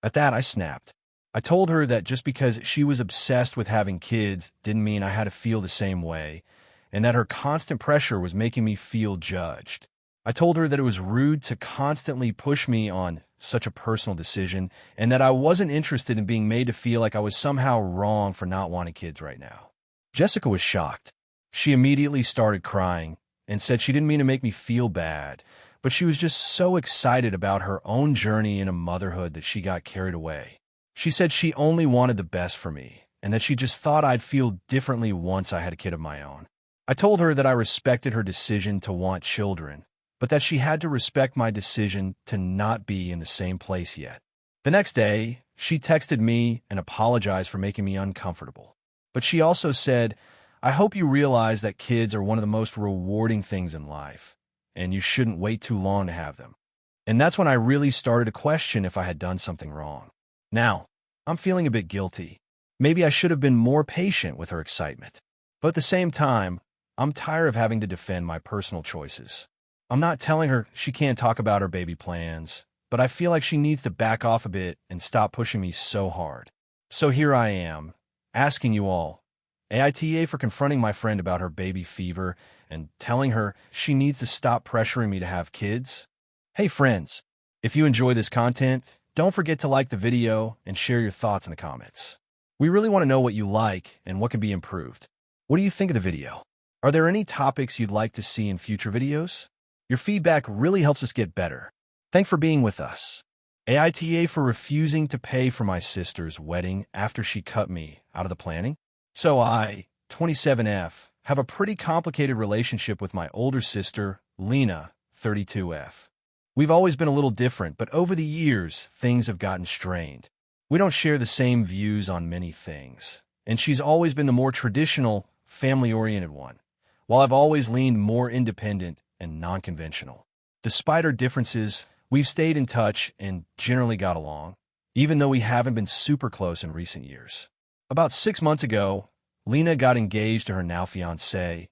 At that, I snapped. I told her that just because she was obsessed with having kids didn't mean I had to feel the same way, and that her constant pressure was making me feel judged. I told her that it was rude to constantly push me on such a personal decision, and that I wasn't interested in being made to feel like I was somehow wrong for not wanting kids right now. Jessica was shocked. She immediately started crying and said she didn't mean to make me feel bad, but she was just so excited about her own journey into motherhood that she got carried away. She said she only wanted the best for me, and that she just thought I'd feel differently once I had a kid of my own. I told her that I respected her decision to want children, but that she had to respect my decision to not be in the same place yet. The next day, she texted me and apologized for making me uncomfortable. But she also said, "I hope you realize that kids are one of the most rewarding things in life, and you shouldn't wait too long to have them." And that's when I really started to question if I had done something wrong. Now, I'm feeling a bit guilty. Maybe I should have been more patient with her excitement. But at the same time, I'm tired of having to defend my personal choices. I'm not telling her she can't talk about her baby plans, but I feel like she needs to back off a bit and stop pushing me so hard. So here I am, asking you all, AITA, for confronting my friend about her baby fever and telling her she needs to stop pressuring me to have kids. Hey friends, if you enjoy this content, don't forget to like the video and share your thoughts in the comments. We really want to know what you like and what can be improved. What do you think of the video? Are there any topics you'd like to see in future videos? Your feedback really helps us get better. Thanks for being with us. AITA for refusing to pay for my sister's wedding after she cut me out of the planning. So I, 27F, have a pretty complicated relationship with my older sister, Lena, 32F. We've always been a little different, but over the years, things have gotten strained. We don't share the same views on many things, and she's always been the more traditional, family-oriented one, while I've always leaned more independent and non-conventional. Despite our differences, we've stayed in touch and generally got along, even though we haven't been super close in recent years. About 6 months ago, Lena got engaged to her now fiancé,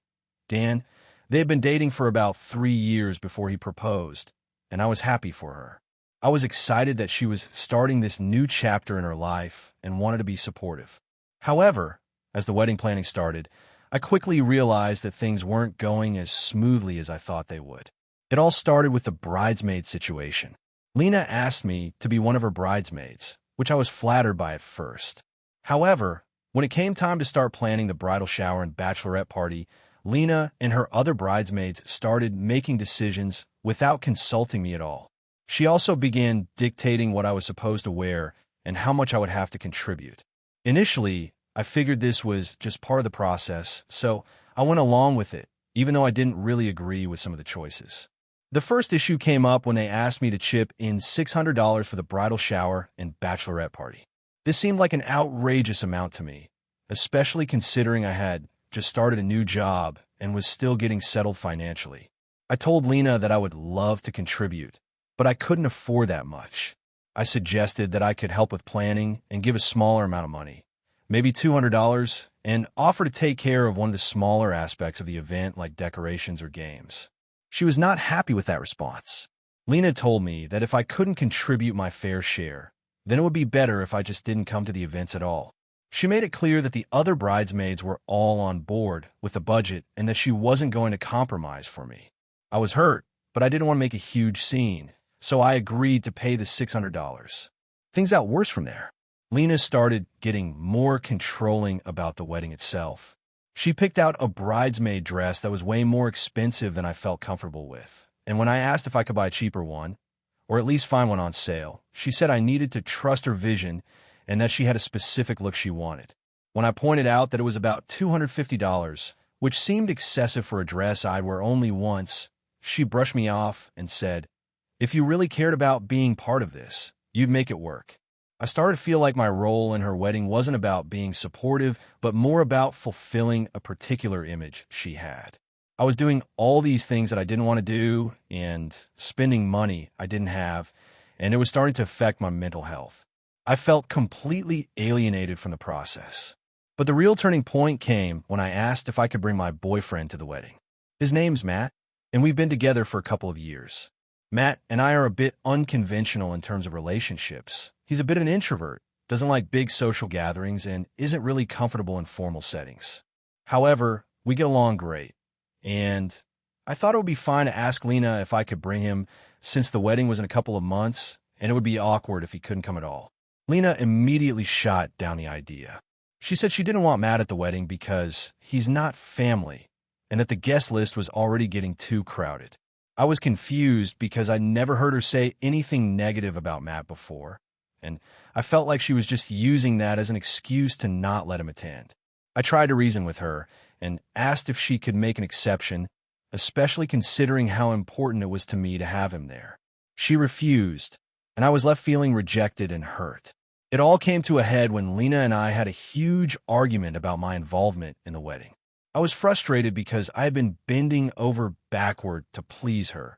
Dan. They had been dating for about 3 years before he proposed, and I was happy for her. I was excited that she was starting this new chapter in her life and wanted to be supportive. However, as the wedding planning started, I quickly realized that things weren't going as smoothly as I thought they would. It all started with the bridesmaid situation. Lena asked me to be one of her bridesmaids, which I was flattered by at first. However, when it came time to start planning the bridal shower and bachelorette party, Lena and her other bridesmaids started making decisions without consulting me at all. She also began dictating what I was supposed to wear and how much I would have to contribute. Initially, I figured this was just part of the process, so I went along with it, even though I didn't really agree with some of the choices. The first issue came up when they asked me to chip in $600 for the bridal shower and bachelorette party. This seemed like an outrageous amount to me, especially considering I had just started a new job and was still getting settled financially. I told Lena that I would love to contribute, but I couldn't afford that much. I suggested that I could help with planning and give a smaller amount of money, maybe $200, and offer to take care of one of the smaller aspects of the event like decorations or games. She was not happy with that response. Lena told me that if I couldn't contribute my fair share, then it would be better if I just didn't come to the events at all. She made it clear that the other bridesmaids were all on board with the budget and that she wasn't going to compromise for me. I was hurt, but I didn't want to make a huge scene, so I agreed to pay the $600. Things got worse from there. Lena started getting more controlling about the wedding itself. She picked out a bridesmaid dress that was way more expensive than I felt comfortable with, and when I asked if I could buy a cheaper one, or at least find one on sale, she said I needed to trust her vision and that she had a specific look she wanted. When I pointed out that it was about $250, which seemed excessive for a dress I'd wear only once, she brushed me off and said, "If you really cared about being part of this, you'd make it work." I started to feel like my role in her wedding wasn't about being supportive, but more about fulfilling a particular image she had. I was doing all these things that I didn't want to do and spending money I didn't have, and it was starting to affect my mental health. I felt completely alienated from the process. But the real turning point came when I asked if I could bring my boyfriend to the wedding. His name's Matt, and we've been together for a couple of years. Matt and I are a bit unconventional in terms of relationships. He's a bit of an introvert, doesn't like big social gatherings, and isn't really comfortable in formal settings. However, we get along great, and I thought it would be fine to ask Lena if I could bring him since the wedding was in a couple of months, and it would be awkward if he couldn't come at all. Lena immediately shot down the idea. She said she didn't want Matt at the wedding because he's not family, and that the guest list was already getting too crowded. I was confused because I'd never heard her say anything negative about Matt before, and I felt like she was just using that as an excuse to not let him attend. I tried to reason with her and asked if she could make an exception, especially considering how important it was to me to have him there. She refused, and I was left feeling rejected and hurt. It all came to a head when Lena and I had a huge argument about my involvement in the wedding. I was frustrated because I had been bending over backward to please her,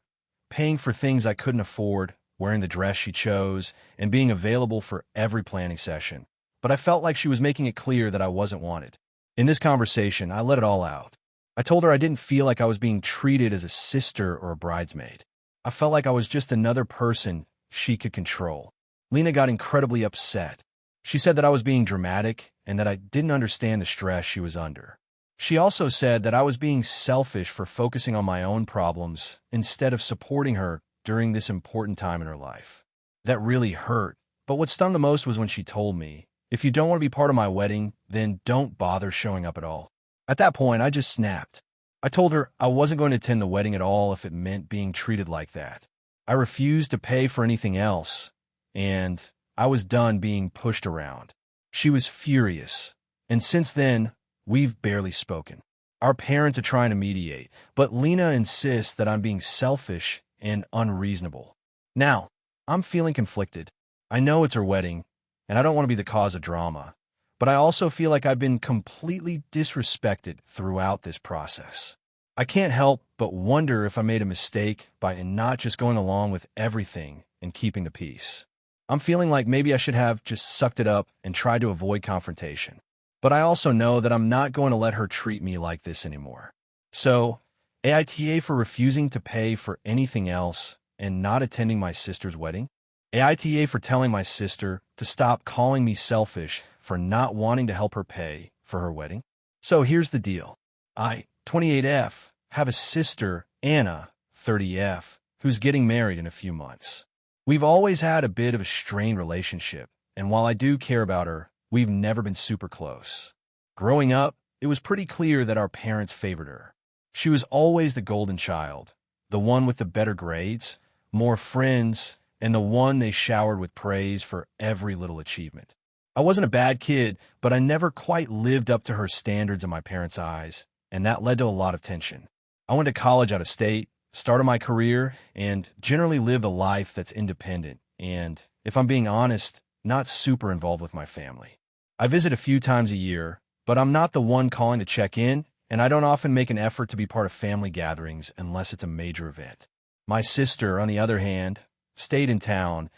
paying for things I couldn't afford, wearing the dress she chose, and being available for every planning session. But I felt like she was making it clear that I wasn't wanted. In this conversation, I let it all out. I told her I didn't feel like I was being treated as a sister or a bridesmaid. I felt like I was just another person she could control. Lena got incredibly upset. She said that I was being dramatic and that I didn't understand the stress she was under. She also said that I was being selfish for focusing on my own problems instead of supporting her during this important time in her life. That really hurt, but what stung the most was when she told me, "If you don't want to be part of my wedding, then don't bother showing up at all." At that point, I just snapped. I told her I wasn't going to attend the wedding at all if it meant being treated like that. I refused to pay for anything else, and I was done being pushed around. She was furious, and since then, we've barely spoken. Our parents are trying to mediate, but Lena insists that I'm being selfish and unreasonable. Now, I'm feeling conflicted. I know it's her wedding, and I don't want to be the cause of drama, but I also feel like I've been completely disrespected throughout this process. I can't help but wonder if I made a mistake by not just going along with everything and keeping the peace. I'm feeling like maybe I should have just sucked it up and tried to avoid confrontation. But I also know that I'm not going to let her treat me like this anymore. So, AITA for refusing to pay for anything else and not attending my sister's wedding. AITA for telling my sister to stop calling me selfish for not wanting to help her pay for her wedding. So here's the deal. I, 28F, have a sister, Anna, 30F, who's getting married in a few months. We've always had a bit of a strained relationship, and while I do care about her, we've never been super close. Growing up, it was pretty clear that our parents favored her. She was always the golden child, the one with the better grades, more friends, and the one they showered with praise for every little achievement. I wasn't a bad kid, but I never quite lived up to her standards in my parents' eyes, and that led to a lot of tension. I went to college out of state, started my career, and generally lived a life that's independent and, if I'm being honest, not super involved with my family. I visit a few times a year, but I'm not the one calling to check in, and I don't often make an effort to be part of family gatherings unless it's a major event. My sister, on the other hand, stayed in town,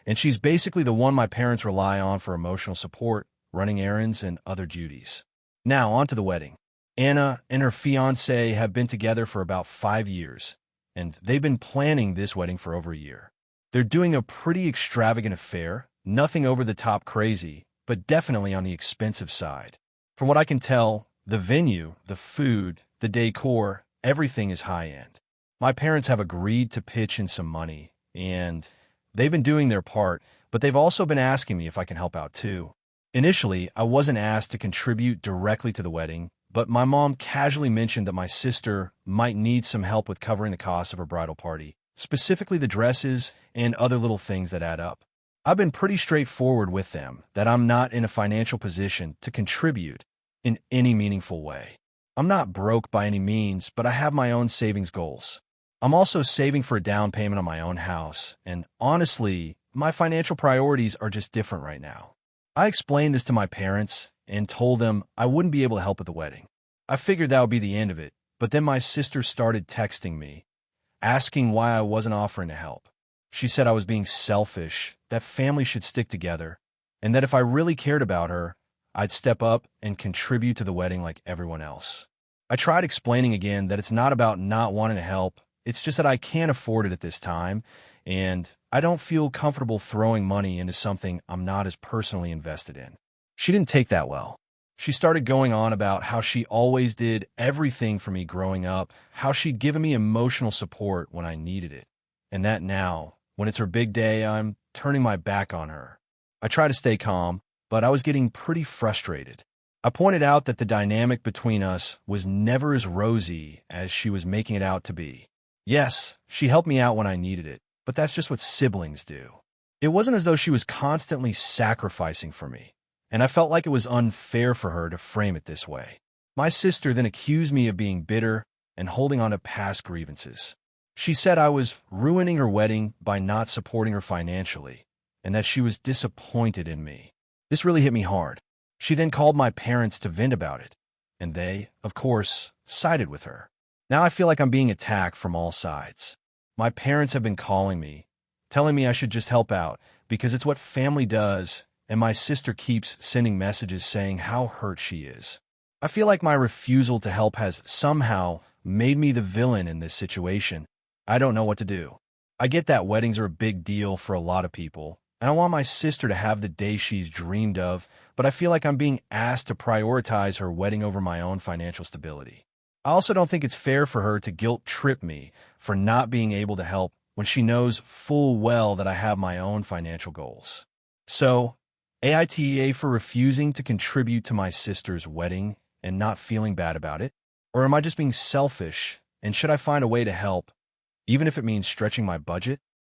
and she's basically the one my parents rely on for emotional support, running errands, and other duties. Now, on to the wedding. Anna and her fiancé have been together for about 5 years, and they've been planning this wedding for over a year. They're doing a pretty extravagant affair, nothing over the top crazy, but definitely on the expensive side. From what I can tell, the venue, the food, the decor, everything is high-end. My parents have agreed to pitch in some money, and they've been doing their part, but they've also been asking me if I can help out too. Initially, I wasn't asked to contribute directly to the wedding, but my mom casually mentioned that my sister might need some help with covering the cost of her bridal party, specifically the dresses and other little things that add up. I've been pretty straightforward with them that I'm not in a financial position to contribute in any meaningful way. I'm not broke by any means, but I have my own savings goals. I'm also saving for a down payment on my own house, and honestly, my financial priorities are just different right now. I explained this to my parents and told them I wouldn't be able to help at the wedding. I figured that would be the end of it, but then my sister started texting me, asking why I wasn't offering to help. She said I was being selfish, that family should stick together, and that if I really cared about her, I'd step up and contribute to the wedding like everyone else. I tried explaining again that it's not about not wanting to help, it's just that I can't afford it at this time, and I don't feel comfortable throwing money into something I'm not as personally invested in. She didn't take that well. She started going on about how she always did everything for me growing up, how she'd given me emotional support when I needed it, and that now, when it's her big day, I'm turning my back on her. I try to stay calm, but I was getting pretty frustrated. I pointed out that the dynamic between us was never as rosy as she was making it out to be. Yes, she helped me out when I needed it, but that's just what siblings do. It wasn't as though she was constantly sacrificing for me, and I felt like it was unfair for her to frame it this way. My sister then accused me of being bitter and holding on to past grievances. She said I was ruining her wedding by not supporting her financially, and that she was disappointed in me. This really hit me hard. She then called my parents to vent about it, and they, of course, sided with her. Now I feel like I'm being attacked from all sides. My parents have been calling me, telling me I should just help out because it's what family does, and my sister keeps sending messages saying how hurt she is. I feel like my refusal to help has somehow made me the villain in this situation. I don't know what to do. I get that weddings are a big deal for a lot of people, and I want my sister to have the day she's dreamed of, but I feel like I'm being asked to prioritize her wedding over my own financial stability. I also don't think it's fair for her to guilt-trip me for not being able to help when she knows full well that I have my own financial goals. So, AITA for refusing to contribute to my sister's wedding and not feeling bad about it? Or am I just being selfish, and should I find a way to help, even if it means stretching my budget?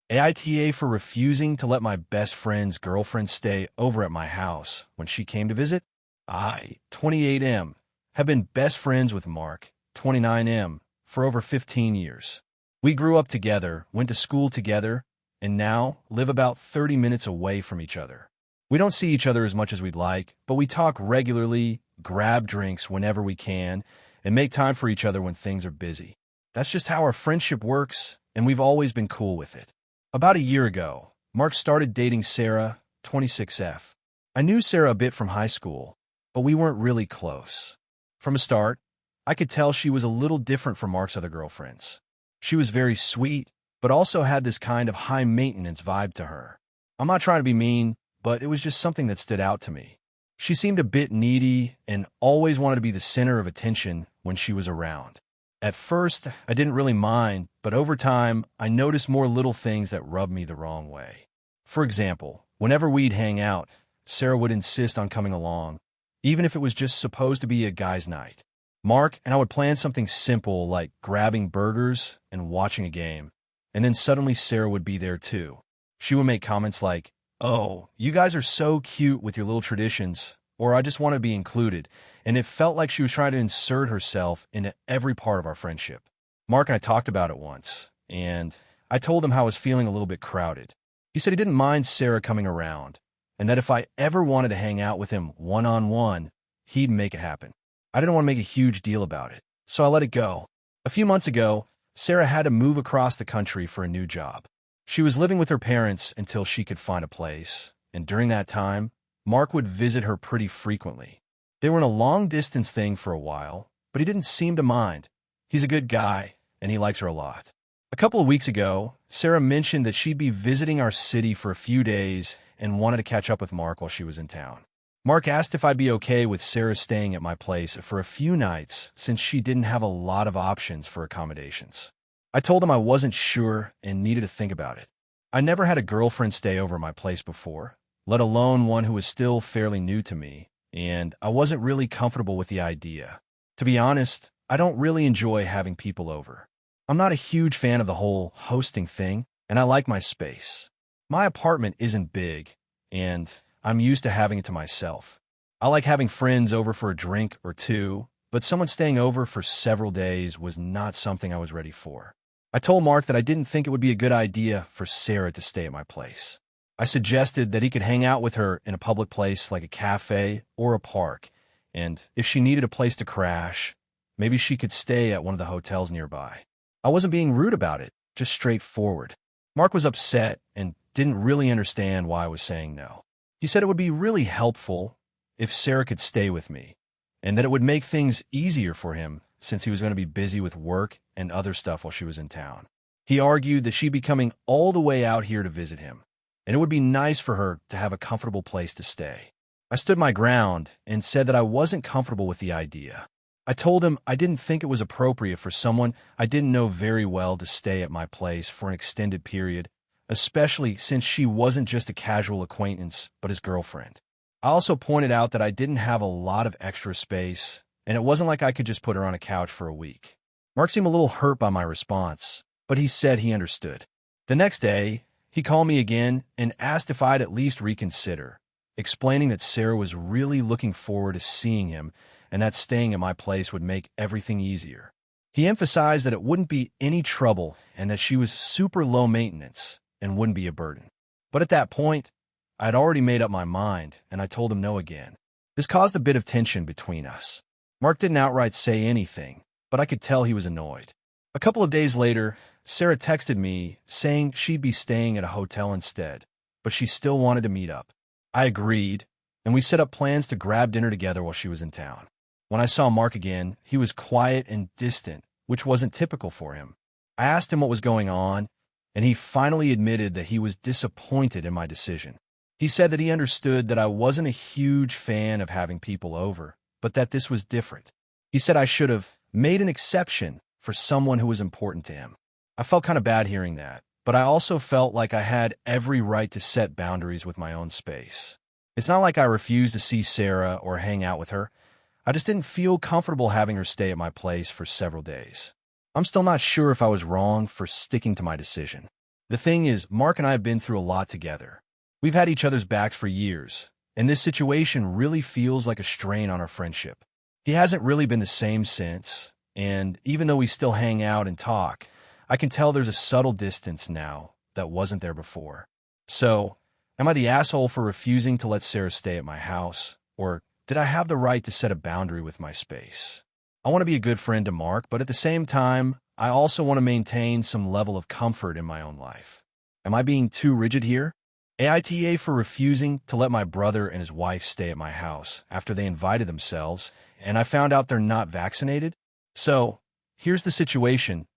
AITA for refusing to let my best friend's girlfriend stay over at my house when she came to visit? I, 28M, have been best friends with Mark, 29M, for over 15 years. We grew up together, went to school together, and now live about 30 minutes away from each other. We don't see each other as much as we'd like, but we talk regularly, grab drinks whenever we can, and make time for each other when things are busy. That's just how our friendship works, and we've always been cool with it. About a year ago, Mark started dating Sarah, 26F. I knew Sarah a bit from high school, but we weren't really close. From the start, I could tell she was a little different from Mark's other girlfriends. She was very sweet, but also had this kind of high-maintenance vibe to her. I'm not trying to be mean, but it was just something that stood out to me. She seemed a bit needy and always wanted to be the center of attention when she was around. At first, I didn't really mind, but over time, I noticed more little things that rubbed me the wrong way. For example, whenever we'd hang out, Sarah would insist on coming along, even if it was just supposed to be a guy's night. Mark and I would plan something simple like grabbing burgers and watching a game, and then suddenly Sarah would be there too. She would make comments like, "Oh, you guys are so cute with your little traditions," or "I just want to be included," and it felt like she was trying to insert herself into every part of our friendship. Mark and I talked about it once, and I told him how I was feeling a little bit crowded. He said he didn't mind Sarah coming around, and that if I ever wanted to hang out with him one-on-one, he'd make it happen. I didn't want to make a huge deal about it, so I let it go. A few months ago, Sarah had to move across the country for a new job. She was living with her parents until she could find a place, and during that time, Mark would visit her pretty frequently. They were in a long-distance thing for a while, but he didn't seem to mind. He's a good guy, and he likes her a lot. A couple of weeks ago, Sarah mentioned that she'd be visiting our city for a few days and wanted to catch up with Mark while she was in town. Mark asked if I'd be okay with Sarah staying at my place for a few nights since she didn't have a lot of options for accommodations. I told him I wasn't sure and needed to think about it. I never had a girlfriend stay over my place before, let alone one who was still fairly new to me, and I wasn't really comfortable with the idea. To be honest, I don't really enjoy having people over. I'm not a huge fan of the whole hosting thing, and I like my space. My apartment isn't big, and I'm used to having it to myself. I like having friends over for a drink or two, but someone staying over for several days was not something I was ready for. I told Mark that I didn't think it would be a good idea for Sarah to stay at my place. I suggested that he could hang out with her in a public place like a cafe or a park, and if she needed a place to crash, maybe she could stay at one of the hotels nearby. I wasn't being rude about it, just straightforward. Mark was upset and didn't really understand why I was saying no. He said it would be really helpful if Sarah could stay with me, and that it would make things easier for him since he was going to be busy with work and other stuff while she was in town. He argued that she'd be coming all the way out here to visit him, and it would be nice for her to have a comfortable place to stay. I stood my ground and said that I wasn't comfortable with the idea. I told him I didn't think it was appropriate for someone I didn't know very well to stay at my place for an extended period, especially since she wasn't just a casual acquaintance, but his girlfriend. I also pointed out that I didn't have a lot of extra space, and it wasn't like I could just put her on a couch for a week. Mark seemed a little hurt by my response, but he said he understood. The next day, he called me again and asked if I'd at least reconsider, explaining that Sarah was really looking forward to seeing him and that staying at my place would make everything easier. He emphasized that it wouldn't be any trouble and that she was super low maintenance and wouldn't be a burden. But at that point, I had already made up my mind, and I told him no again. This caused a bit of tension between us. Mark didn't outright say anything, but I could tell he was annoyed. A couple of days later, Sarah texted me saying she'd be staying at a hotel instead, but she still wanted to meet up. I agreed, and we set up plans to grab dinner together while she was in town. When I saw Mark again, he was quiet and distant, which wasn't typical for him. I asked him what was going on, and he finally admitted that he was disappointed in my decision. He said that he understood that I wasn't a huge fan of having people over, but that this was different. He said I should have made an exception for someone who was important to him. I felt kind of bad hearing that, but I also felt like I had every right to set boundaries with my own space. It's not like I refused to see Sarah or hang out with her. I just didn't feel comfortable having her stay at my place for several days. I'm still not sure if I was wrong for sticking to my decision. The thing is, Mark and I have been through a lot together. We've had each other's backs for years, and this situation really feels like a strain on our friendship. He hasn't really been the same since, and even though we still hang out and talk, I can tell there's a subtle distance now that wasn't there before. So, am I the asshole for refusing to let Sarah stay at my house, or did I have the right to set a boundary with my space? I want to be a good friend to Mark, but at the same time, I also want to maintain some level of comfort in my own life. Am I being too rigid here? AITA for refusing to let my brother and his wife stay at my house after they invited themselves, and I found out they're not vaccinated? So, here's the situation.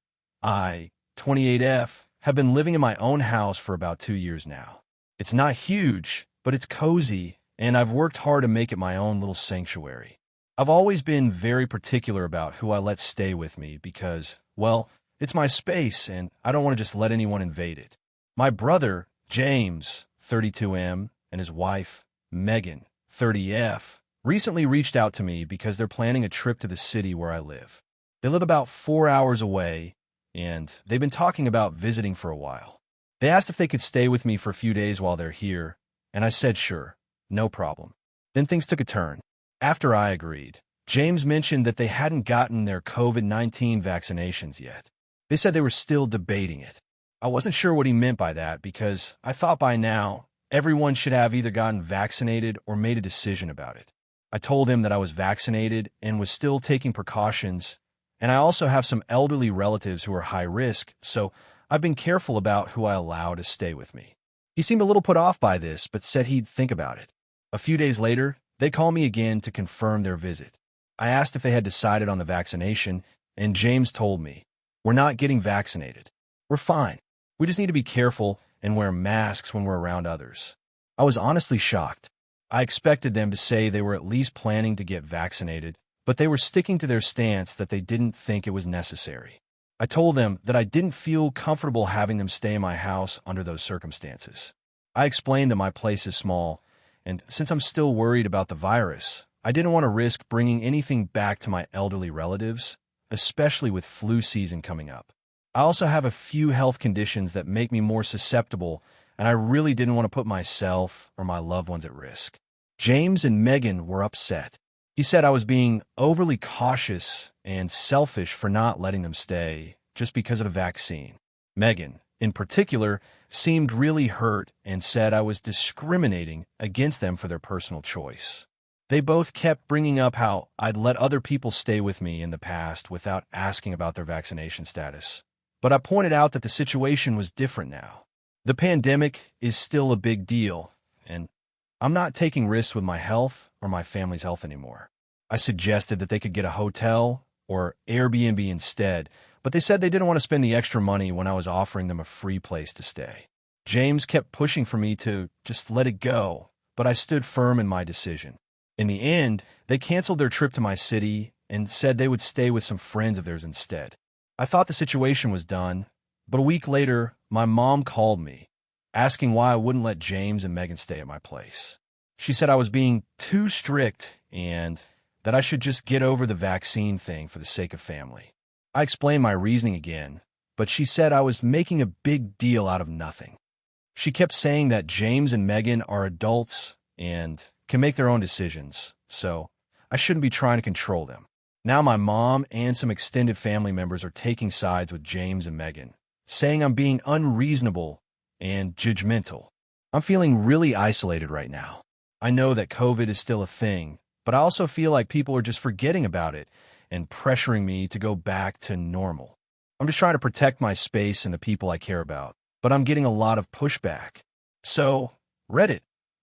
I, 28F, have been living in my own house for about 2 years now. It's not huge, but it's cozy, and I've worked hard to make it my own little sanctuary. I've always been very particular about who I let stay with me because, well, it's my space and I don't want to just let anyone invade it. My brother, James, 32M, and his wife, Megan, 30F, recently reached out to me because they're planning a trip to the city where I live. They live about 4 hours away, and they've been talking about visiting for a while. They asked if they could stay with me for a few days while they're here, and I said sure. No problem. Then things took a turn. After I agreed, James mentioned that they hadn't gotten their COVID-19 vaccinations yet. They said they were still debating it. I wasn't sure what he meant by that because I thought by now everyone should have either gotten vaccinated or made a decision about it. I told him that I was vaccinated and was still taking precautions, and I also have some elderly relatives who are high risk, so I've been careful about who I allow to stay with me. He seemed a little put off by this, but said he'd think about it. A few days later, they called me again to confirm their visit. I asked if they had decided on the vaccination, and James told me, "We're not getting vaccinated. We're fine. We just need to be careful and wear masks when we're around others." I was honestly shocked. I expected them to say they were at least planning to get vaccinated, but they were sticking to their stance that they didn't think it was necessary. I told them that I didn't feel comfortable having them stay in my house under those circumstances. I explained that my place is small, and since I'm still worried about the virus, I didn't want to risk bringing anything back to my elderly relatives, especially with flu season coming up. I also have a few health conditions that make me more susceptible, and I really didn't want to put myself or my loved ones at risk. James and Megan were upset. He said I was being overly cautious and selfish for not letting them stay just because of the vaccine. Megan, in particular, seemed really hurt and said I was discriminating against them for their personal choice. They both kept bringing up how I'd let other people stay with me in the past without asking about their vaccination status. But I pointed out that the situation was different now. The pandemic is still a big deal, and I'm not taking risks with my health or my family's health anymore. I suggested that they could get a hotel or Airbnb instead, but they said they didn't want to spend the extra money when I was offering them a free place to stay. James kept pushing for me to just let it go, but I stood firm in my decision. In the end, they canceled their trip to my city and said they would stay with some friends of theirs instead. I thought the situation was done, but a week later, my mom called me, asking why I wouldn't let James and Megan stay at my place. She said I was being too strict and that I should just get over the vaccine thing for the sake of family. I explained my reasoning again, but she said I was making a big deal out of nothing. She kept saying that James and Megan are adults and can make their own decisions, so I shouldn't be trying to control them. Now my mom and some extended family members are taking sides with James and Megan, saying I'm being unreasonable and judgmental. I'm feeling really isolated right now. I know that COVID is still a thing, but I also feel like people are just forgetting about it and pressuring me to go back to normal. I'm just trying to protect my space and the people I care about, but I'm getting a lot of pushback. So, Reddit,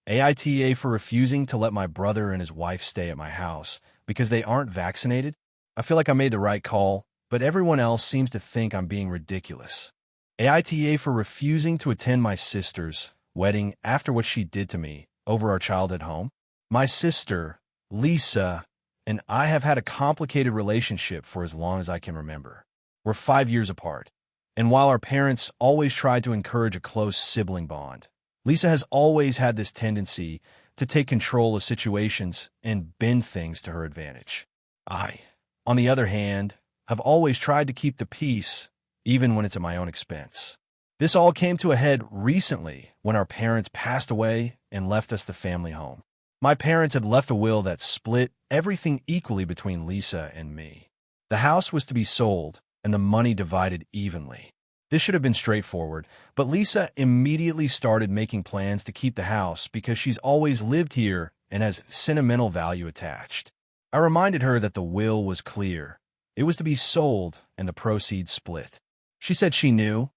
AITA for refusing to let my brother and his wife stay at my house because they aren't vaccinated. I feel like I made the right call, but everyone else seems to think I'm being ridiculous. AITA for refusing to attend my sister's wedding after what she did to me over our childhood home. My sister, Lisa, and I have had a complicated relationship for as long as I can remember. We're 5 years apart, and while our parents always tried to encourage a close sibling bond, Lisa has always had this tendency to take control of situations and bend things to her advantage. I, on the other hand, have always tried to keep the peace, even when it's at my own expense. This all came to a head recently when our parents passed away and left us the family home. My parents had left a will that split everything equally between Lisa and me. The house was to be sold and the money divided evenly. This should have been straightforward, but Lisa immediately started making plans to keep the house because she's always lived here and has sentimental value attached. I reminded her that the will was clear. It was to be sold and the proceeds split. She said she knew,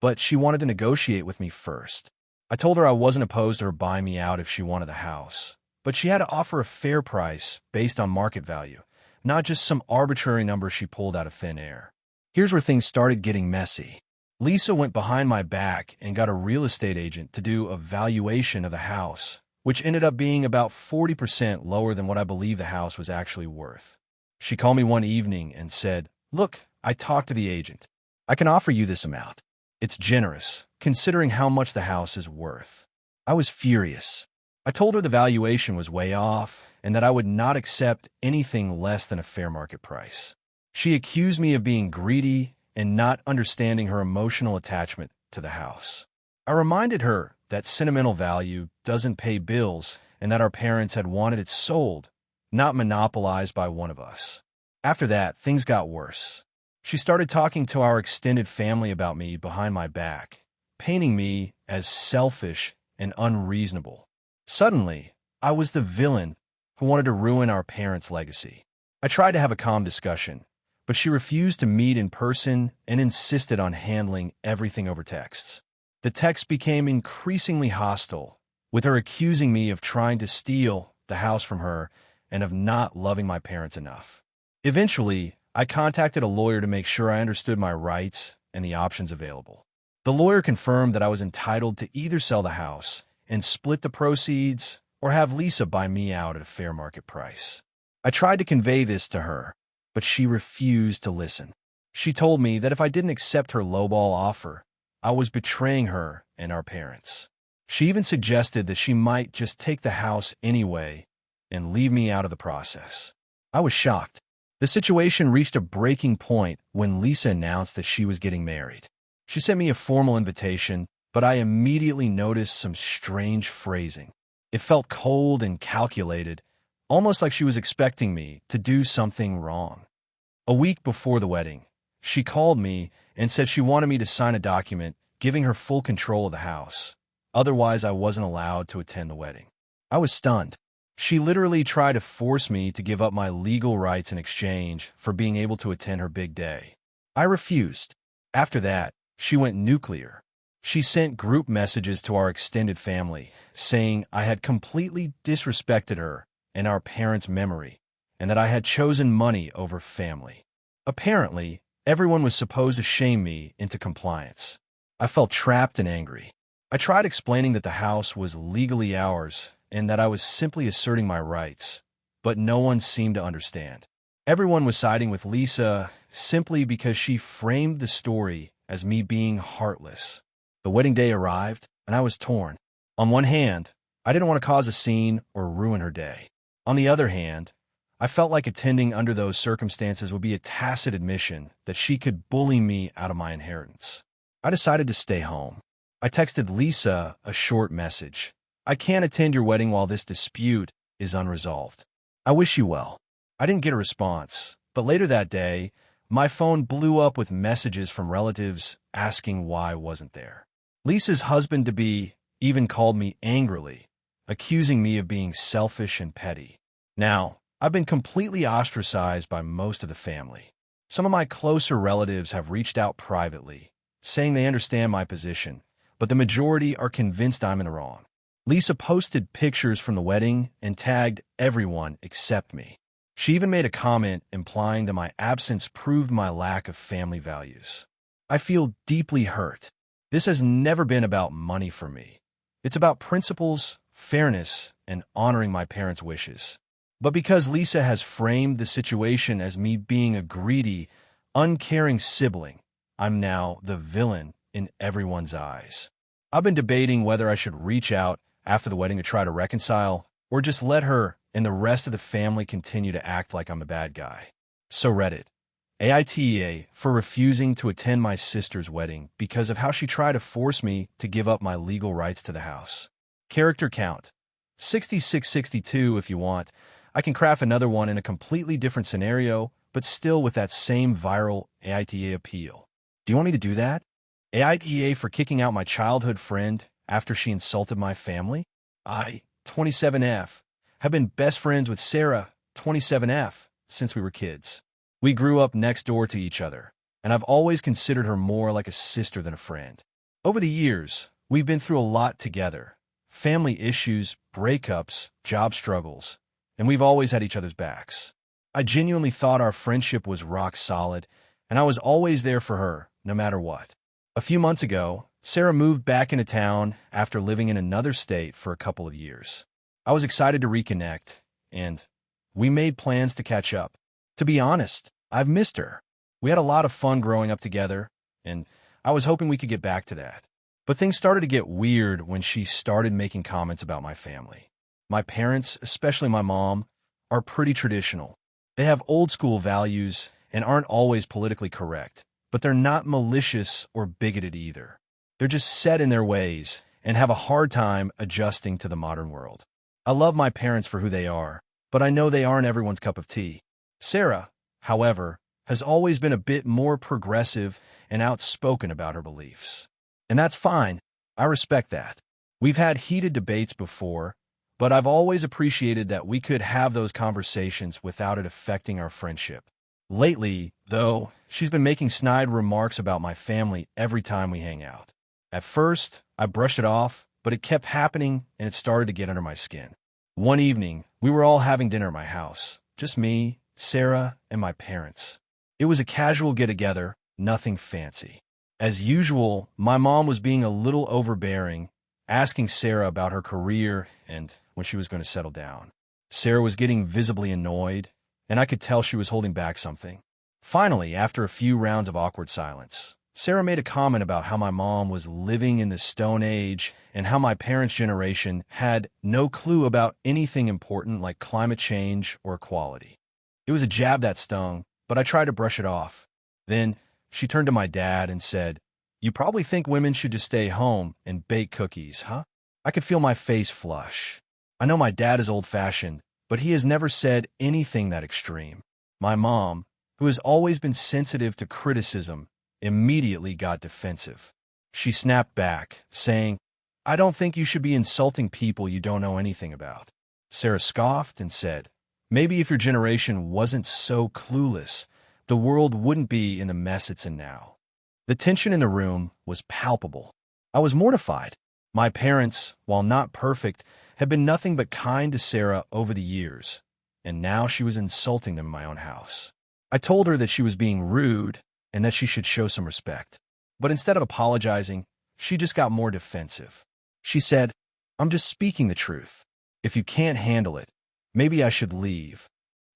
but she wanted to negotiate with me first. I told her I wasn't opposed to her buying me out if she wanted the house, but she had to offer a fair price based on market value, not just some arbitrary number she pulled out of thin air. Here's where things started getting messy. Lisa went behind my back and got a real estate agent to do a valuation of the house, which ended up being about 40% lower than what I believe the house was actually worth. She called me one evening and said, "Look, I talked to the agent. I can offer you this amount. It's generous, considering how much the house is worth." I was furious. I told her the valuation was way off and that I would not accept anything less than a fair market price. She accused me of being greedy and not understanding her emotional attachment to the house. I reminded her that sentimental value doesn't pay bills and that our parents had wanted it sold, not monopolized by one of us. After that, things got worse. She started talking to our extended family about me behind my back, painting me as selfish and unreasonable. Suddenly, I was the villain who wanted to ruin our parents' legacy. I tried to have a calm discussion, but she refused to meet in person and insisted on handling everything over texts. The texts became increasingly hostile, with her accusing me of trying to steal the house from her and of not loving my parents enough. Eventually, I contacted a lawyer to make sure I understood my rights and the options available. The lawyer confirmed that I was entitled to either sell the house and split the proceeds or have Lisa buy me out at a fair market price. I tried to convey this to her, but she refused to listen. She told me that if I didn't accept her lowball offer, I was betraying her and our parents. She even suggested that she might just take the house anyway and leave me out of the process. I was shocked. The situation reached a breaking point when Lisa announced that she was getting married. She sent me a formal invitation, but I immediately noticed some strange phrasing. It felt cold and calculated, almost like she was expecting me to do something wrong. A week before the wedding, she called me and said she wanted me to sign a document giving her full control of the house. Otherwise, I wasn't allowed to attend the wedding. I was stunned. She literally tried to force me to give up my legal rights in exchange for being able to attend her big day. I refused. After that, she went nuclear. She sent group messages to our extended family, saying I had completely disrespected her and our parents' memory, and that I had chosen money over family. Apparently, everyone was supposed to shame me into compliance. I felt trapped and angry. I tried explaining that the house was legally ours and that I was simply asserting my rights, but no one seemed to understand. Everyone was siding with Lisa simply because she framed the story as me being heartless. The wedding day arrived, and I was torn. On one hand, I didn't want to cause a scene or ruin her day. On the other hand, I felt like attending under those circumstances would be a tacit admission that she could bully me out of my inheritance. I decided to stay home. I texted Lisa a short message. I can't attend your wedding while this dispute is unresolved. I wish you well. I didn't get a response, but later that day, my phone blew up with messages from relatives asking why I wasn't there. Lisa's husband-to-be even called me angrily, accusing me of being selfish and petty. Now, I've been completely ostracized by most of the family. Some of my closer relatives have reached out privately, saying they understand my position, but the majority are convinced I'm in the wrong. Lisa posted pictures from the wedding and tagged everyone except me. She even made a comment implying that my absence proved my lack of family values. I feel deeply hurt. This has never been about money for me. It's about principles, fairness, and honoring my parents' wishes. But because Lisa has framed the situation as me being a greedy, uncaring sibling, I'm now the villain in everyone's eyes. I've been debating whether I should reach out after the wedding to try to reconcile, or just let her and the rest of the family continue to act like I'm a bad guy. So Reddit, AITA for refusing to attend my sister's wedding because of how she tried to force me to give up my legal rights to the house. Character count, 6662 if you want. I can craft another one in a completely different scenario, but still with that same viral AITA appeal. Do you want me to do that? AITA for kicking out my childhood friend after she insulted my family? I, 27F, have been best friends with Sarah, 27F, since we were kids. We grew up next door to each other, and I've always considered her more like a sister than a friend. Over the years, we've been through a lot together. Family issues, breakups, job struggles, and we've always had each other's backs. I genuinely thought our friendship was rock solid, and I was always there for her, no matter what. A few months ago, Sarah moved back into town after living in another state for a couple of years. I was excited to reconnect, and we made plans to catch up. To be honest, I've missed her. We had a lot of fun growing up together, and I was hoping we could get back to that. But things started to get weird when she started making comments about my family. My parents, especially my mom, are pretty traditional. They have old-school values and aren't always politically correct, but they're not malicious or bigoted either. They're just set in their ways and have a hard time adjusting to the modern world. I love my parents for who they are, but I know they aren't everyone's cup of tea. Sarah, however, has always been a bit more progressive and outspoken about her beliefs. And that's fine. I respect that. We've had heated debates before, but I've always appreciated that we could have those conversations without it affecting our friendship. Lately, though, she's been making snide remarks about my family every time we hang out. At first, I brushed it off, but it kept happening and it started to get under my skin. One evening, we were all having dinner at my house. Just me, Sarah, and my parents. It was a casual get-together, nothing fancy. As usual, my mom was being a little overbearing, asking Sarah about her career and when she was going to settle down. Sarah was getting visibly annoyed, and I could tell she was holding back something. Finally, after a few rounds of awkward silence, Sarah made a comment about how my mom was living in the Stone Age and how my parents' generation had no clue about anything important like climate change or equality. It was a jab that stung, but I tried to brush it off. Then she turned to my dad and said, "You probably think women should just stay home and bake cookies, huh?" I could feel my face flush. I know my dad is old-fashioned, but he has never said anything that extreme. My mom, who has always been sensitive to criticism, immediately got defensive. She snapped back, saying, "I don't think you should be insulting people you don't know anything about." Sarah scoffed and said, "Maybe if your generation wasn't so clueless, the world wouldn't be in the mess it's in now." The tension in the room was palpable. I was mortified. My parents, while not perfect, had been nothing but kind to Sarah over the years, and now she was insulting them in my own house. I told her that she was being rude and that she should show some respect. But instead of apologizing, she just got more defensive. She said, "I'm just speaking the truth. If you can't handle it, maybe I should leave."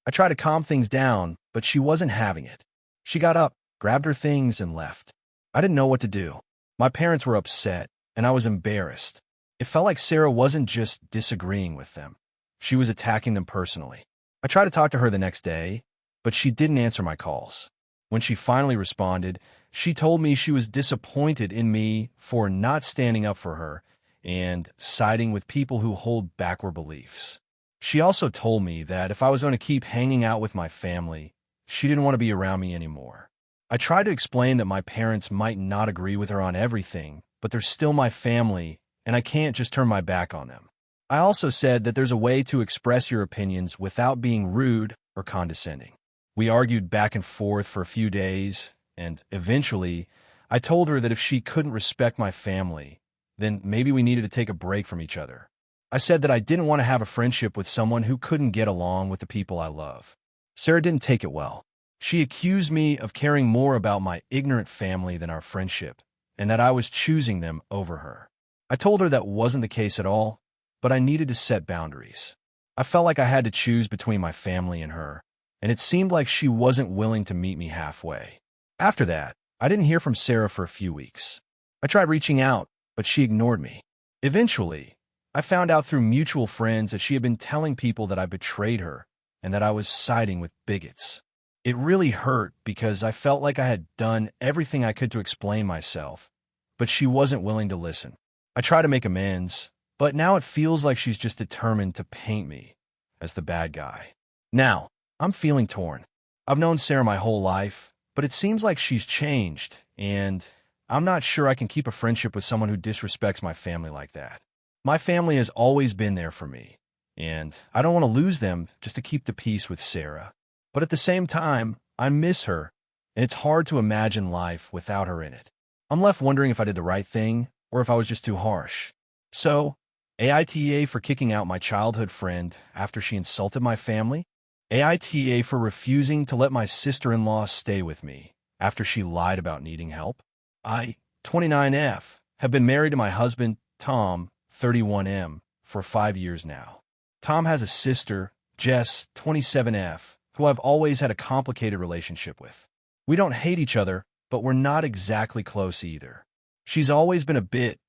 I tried to calm things down, but she wasn't having it. She got up, grabbed her things, and left. I didn't know what to do. My parents were upset, and I was embarrassed. It felt like Sarah wasn't just disagreeing with them. She was attacking them personally. I tried to talk to her the next day, but she didn't answer my calls. When she finally responded, she told me she was disappointed in me for not standing up for her and siding with people who hold backward beliefs. She also told me that if I was going to keep hanging out with my family, she didn't want to be around me anymore. I tried to explain that my parents might not agree with her on everything, but they're still my family, and I can't just turn my back on them. I also said that there's a way to express your opinions without being rude or condescending. We argued back and forth for a few days, and eventually, I told her that if she couldn't respect my family, then maybe we needed to take a break from each other. I said that I didn't want to have a friendship with someone who couldn't get along with the people I love. Sarah didn't take it well. She accused me of caring more about my ignorant family than our friendship, and that I was choosing them over her. I told her that wasn't the case at all, but I needed to set boundaries. I felt like I had to choose between my family and her, and it seemed like she wasn't willing to meet me halfway. After that, I didn't hear from Sarah for a few weeks. I tried reaching out, but she ignored me. Eventually, I found out through mutual friends that she had been telling people that I betrayed her and that I was siding with bigots. It really hurt because I felt like I had done everything I could to explain myself, but she wasn't willing to listen. I tried to make amends, but now it feels like she's just determined to paint me as the bad guy. Now, I'm feeling torn. I've known Sarah my whole life, but it seems like she's changed, and I'm not sure I can keep a friendship with someone who disrespects my family like that. My family has always been there for me, and I don't want to lose them just to keep the peace with Sarah. But at the same time, I miss her, and it's hard to imagine life without her in it. I'm left wondering if I did the right thing or if I was just too harsh. So, AITA for kicking out my childhood friend after she insulted my family. AITA for refusing to let my sister-in-law stay with me after she lied about needing help. I, 29F, have been married to my husband, Tom, 31M, for 5 years now. Tom has a sister, Jess, 27F, who I've always had a complicated relationship with. We don't hate each other, but we're not exactly close either. She's always been a bit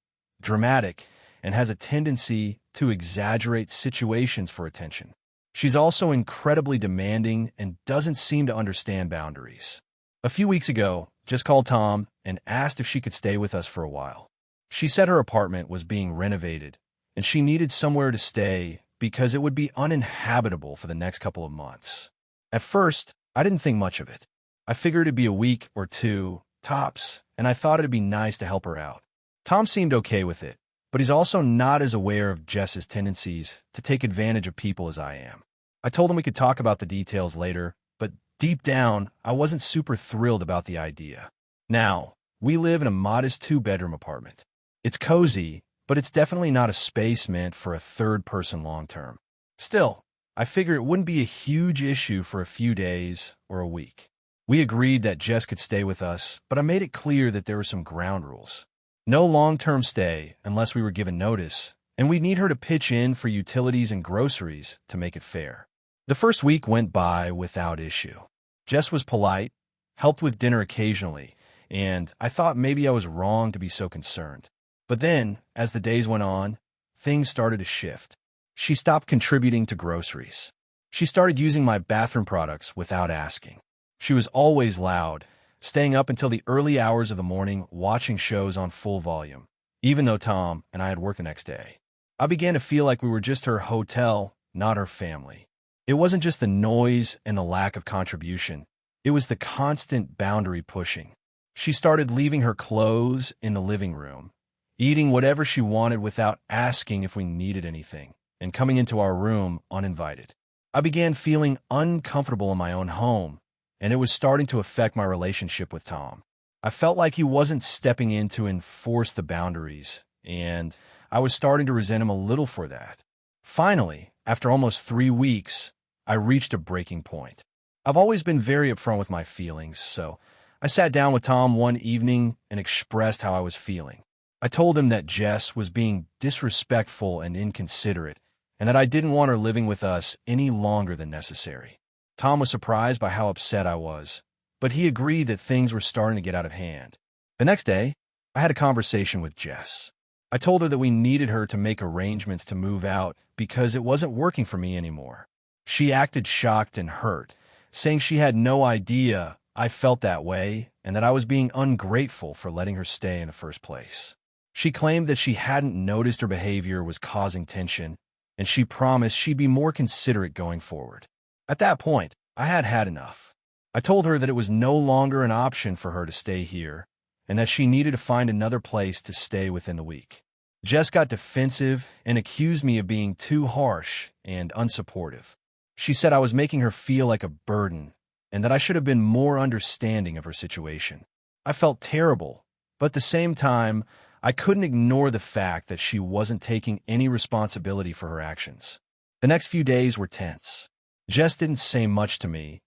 dramatic and has a tendency to exaggerate situations for attention. She's also incredibly demanding and doesn't seem to understand boundaries. A few weeks ago, Jess called Tom and asked if she could stay with us for a while. She said her apartment was being renovated, and she needed somewhere to stay because it would be uninhabitable for the next couple of months. At first, I didn't think much of it. I figured it'd be a week or two, tops, and I thought it'd be nice to help her out. Tom seemed okay with it, but he's also not as aware of Jess's tendencies to take advantage of people as I am. I told him we could talk about the details later, but Deep down, I wasn't super thrilled about the idea. Now, we live in a modest two-bedroom apartment. It's cozy, but it's definitely not a space meant for a third person long-term. Still, I figure it wouldn't be a huge issue for a few days or a week. We agreed that Jess could stay with us, but I made it clear that there were some ground rules. No long-term stay unless we were given notice, and we'd need her to pitch in for utilities and groceries to make it fair. The first week went by without issue. Jess was polite, helped with dinner occasionally, and I thought maybe I was wrong to be so concerned. But then, as the days went on, things started to shift. She stopped contributing to groceries. She started using my bathroom products without asking. She was always loud, staying up until the early hours of the morning watching shows on full volume, even though Tom and I had work the next day. I began to feel like we were just her hotel, not her family. It wasn't just the noise and the lack of contribution. It was the constant boundary pushing. She started leaving her clothes in the living room, eating whatever she wanted without asking if we needed anything, and coming into our room uninvited. I began feeling uncomfortable in my own home, and it was starting to affect my relationship with Tom. I felt like he wasn't stepping in to enforce the boundaries, and I was starting to resent him a little for that. Finally, after almost 3 weeks, I reached a breaking point. I've always been very upfront with my feelings, so I sat down with Tom one evening and expressed how I was feeling. I told him that Jess was being disrespectful and inconsiderate, and that I didn't want her living with us any longer than necessary. Tom was surprised by how upset I was, but he agreed that things were starting to get out of hand. The next day, I had a conversation with Jess. I told her that we needed her to make arrangements to move out because it wasn't working for me anymore. She acted shocked and hurt, saying she had no idea I felt that way and that I was being ungrateful for letting her stay in the first place. She claimed that she hadn't noticed her behavior was causing tension, and she promised she'd be more considerate going forward. At that point, I had had enough. I told her that it was no longer an option for her to stay here, and that she needed to find another place to stay within the week. Jess got defensive and accused me of being too harsh and unsupportive. She said I was making her feel like a burden, and that I should have been more understanding of her situation. I felt terrible, but at the same time, I couldn't ignore the fact that she wasn't taking any responsibility for her actions. The next few days were tense. Jess didn't say much to me,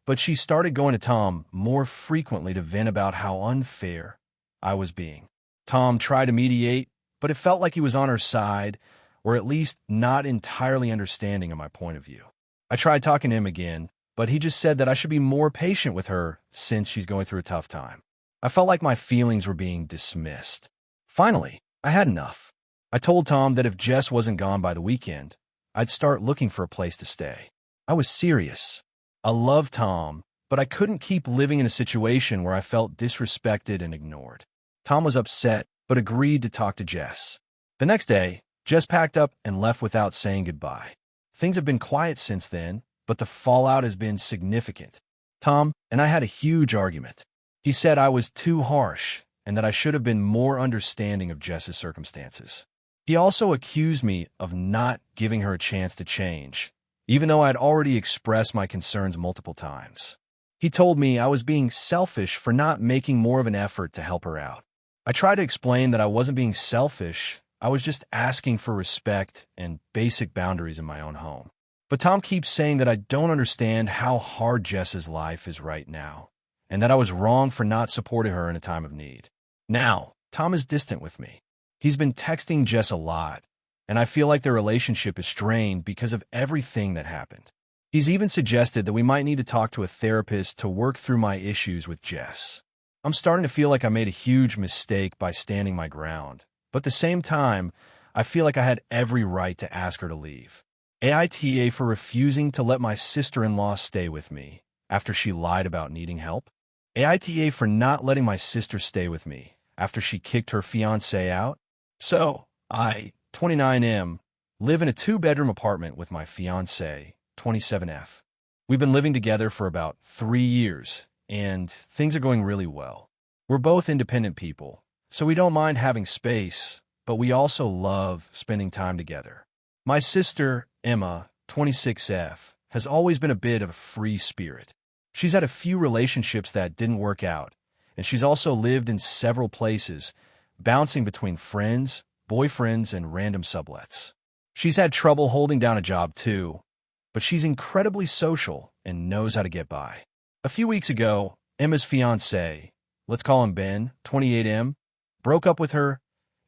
but she started going to Tom more frequently to vent about how unfair I was being. Tom tried to mediate, but it felt like he was on her side, or at least not entirely understanding of my point of view. I tried talking to him again, but he just said that I should be more patient with her since she's going through a tough time. I felt like my feelings were being dismissed. Finally, I had enough. I told Tom that if Jess wasn't gone by the weekend, I'd start looking for a place to stay. I was serious. I loved Tom, but I couldn't keep living in a situation where I felt disrespected and ignored. Tom was upset, but agreed to talk to Jess. The next day, Jess packed up and left without saying goodbye. Things have been quiet since then, but the fallout has been significant. Tom and I had a huge argument. He said I was too harsh and that I should have been more understanding of Jess's circumstances. He also accused me of not giving her a chance to change, even though I had already expressed my concerns multiple times. He told me I was being selfish for not making more of an effort to help her out. I tried to explain that I wasn't being selfish, I was just asking for respect and basic boundaries in my own home. But Tom keeps saying that I don't understand how hard Jess's life is right now, and that I was wrong for not supporting her in a time of need. Now, Tom is distant with me. He's been texting Jess a lot, and I feel like their relationship is strained because of everything that happened. He's even suggested that we might need to talk to a therapist to work through my issues with Jess. I'm starting to feel like I made a huge mistake by standing my ground, but at the same time, I feel like I had every right to ask her to leave. AITA for refusing to let my sister-in-law stay with me after she lied about needing help. AITA for not letting my sister stay with me after she kicked her fiancé out. So, I, 29M, live in a 2-bedroom apartment with my fiancé, 27F. We've been living together for about 3 years, and things are going really well. We're both independent people, so we don't mind having space, but we also love spending time together. My sister, Emma, 26F, has always been a bit of a free spirit. She's had a few relationships that didn't work out, and she's also lived in several places, bouncing between friends, boyfriends, and random sublets. She's had trouble holding down a job too, but she's incredibly social and knows how to get by. A few weeks ago, Emma's fiancé, let's call him Ben, 28M, broke up with her,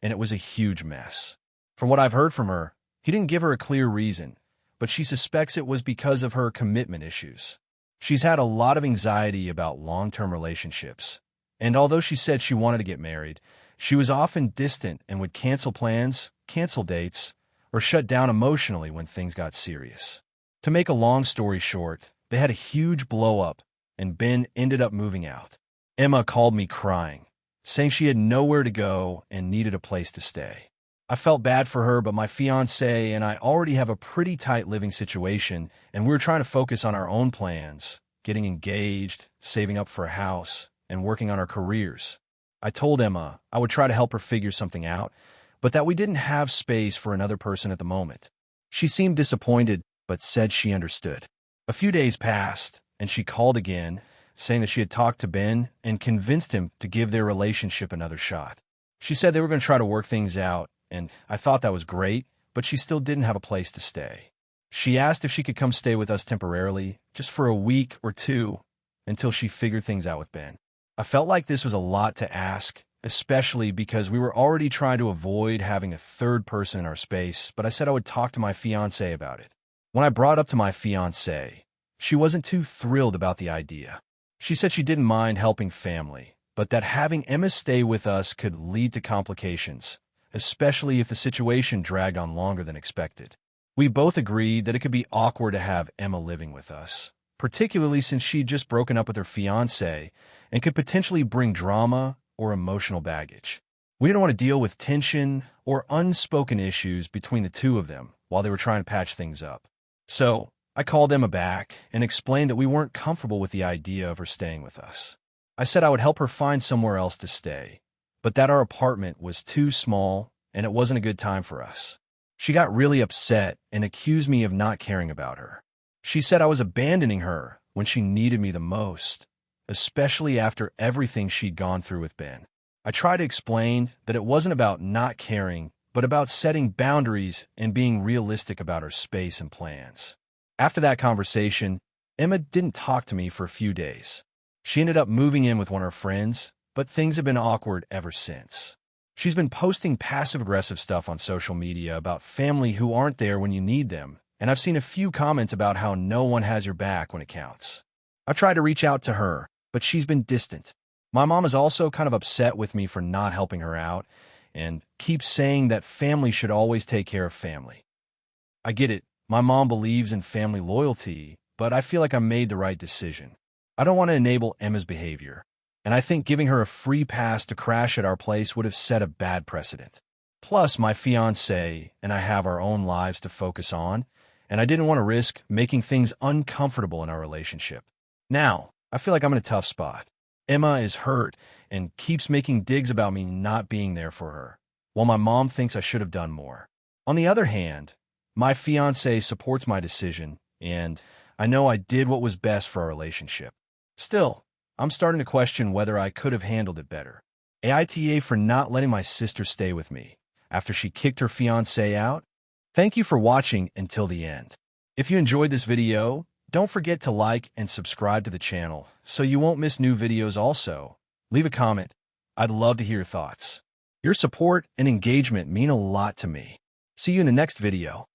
and it was a huge mess. From what I've heard from her, he didn't give her a clear reason, but she suspects it was because of her commitment issues. She's had a lot of anxiety about long-term relationships, and although she said she wanted to get married, she was often distant and would cancel plans, cancel dates, or shut down emotionally when things got serious. To make a long story short, they had a huge blow-up, and Ben ended up moving out. Emma called me crying, saying she had nowhere to go and needed a place to stay. I felt bad for her, but my fiancé and I already have a pretty tight living situation, and we were trying to focus on our own plans, getting engaged, saving up for a house, and working on our careers. I told Emma I would try to help her figure something out, but that we didn't have space for another person at the moment. She seemed disappointed, but said she understood. A few days passed, and she called again, saying that she had talked to Ben and convinced him to give their relationship another shot. She said they were going to try to work things out, and I thought that was great, but she still didn't have a place to stay. She asked if she could come stay with us temporarily, just for a week or two, until she figured things out with Ben. I felt like this was a lot to ask, especially because we were already trying to avoid having a third person in our space, but I said I would talk to my fiancé about it. When I brought up to my fiancé, she wasn't too thrilled about the idea. She said she didn't mind helping family, but that having Emma stay with us could lead to complications, especially if the situation dragged on longer than expected. We both agreed that it could be awkward to have Emma living with us, particularly since she'd just broken up with her fiancé and could potentially bring drama or emotional baggage. We didn't want to deal with tension or unspoken issues between the two of them while they were trying to patch things up. So I called Emma back and explained that we weren't comfortable with the idea of her staying with us. I said I would help her find somewhere else to stay, but that our apartment was too small and it wasn't a good time for us. She got really upset and accused me of not caring about her. She said I was abandoning her when she needed me the most, especially after everything she'd gone through with Ben. I tried to explain that it wasn't about not caring, but about setting boundaries and being realistic about her space and plans. After that conversation, Emma didn't talk to me for a few days. She ended up moving in with one of her friends, but things have been awkward ever since. She's been posting passive-aggressive stuff on social media about family who aren't there when you need them, and I've seen a few comments about how no one has your back when it counts. I've tried to reach out to her, but she's been distant. My mom is also kind of upset with me for not helping her out, and keeps saying that family should always take care of family. I get it. My mom believes in family loyalty, but I feel like I made the right decision. I don't want to enable Emma's behavior, and I think giving her a free pass to crash at our place would have set a bad precedent. Plus, my fiancé and I have our own lives to focus on, and I didn't want to risk making things uncomfortable in our relationship. Now, I feel like I'm in a tough spot. Emma is hurt and keeps making digs about me not being there for her, while my mom thinks I should have done more. On the other hand, my fiancé supports my decision, and I know I did what was best for our relationship. Still, I'm starting to question whether I could have handled it better. AITA for not letting my sister stay with me after she kicked her fiancé out. Thank you for watching until the end. If you enjoyed this video, don't forget to like and subscribe to the channel so you won't miss new videos. Also, leave a comment. I'd love to hear your thoughts. Your support and engagement mean a lot to me. See you in the next video.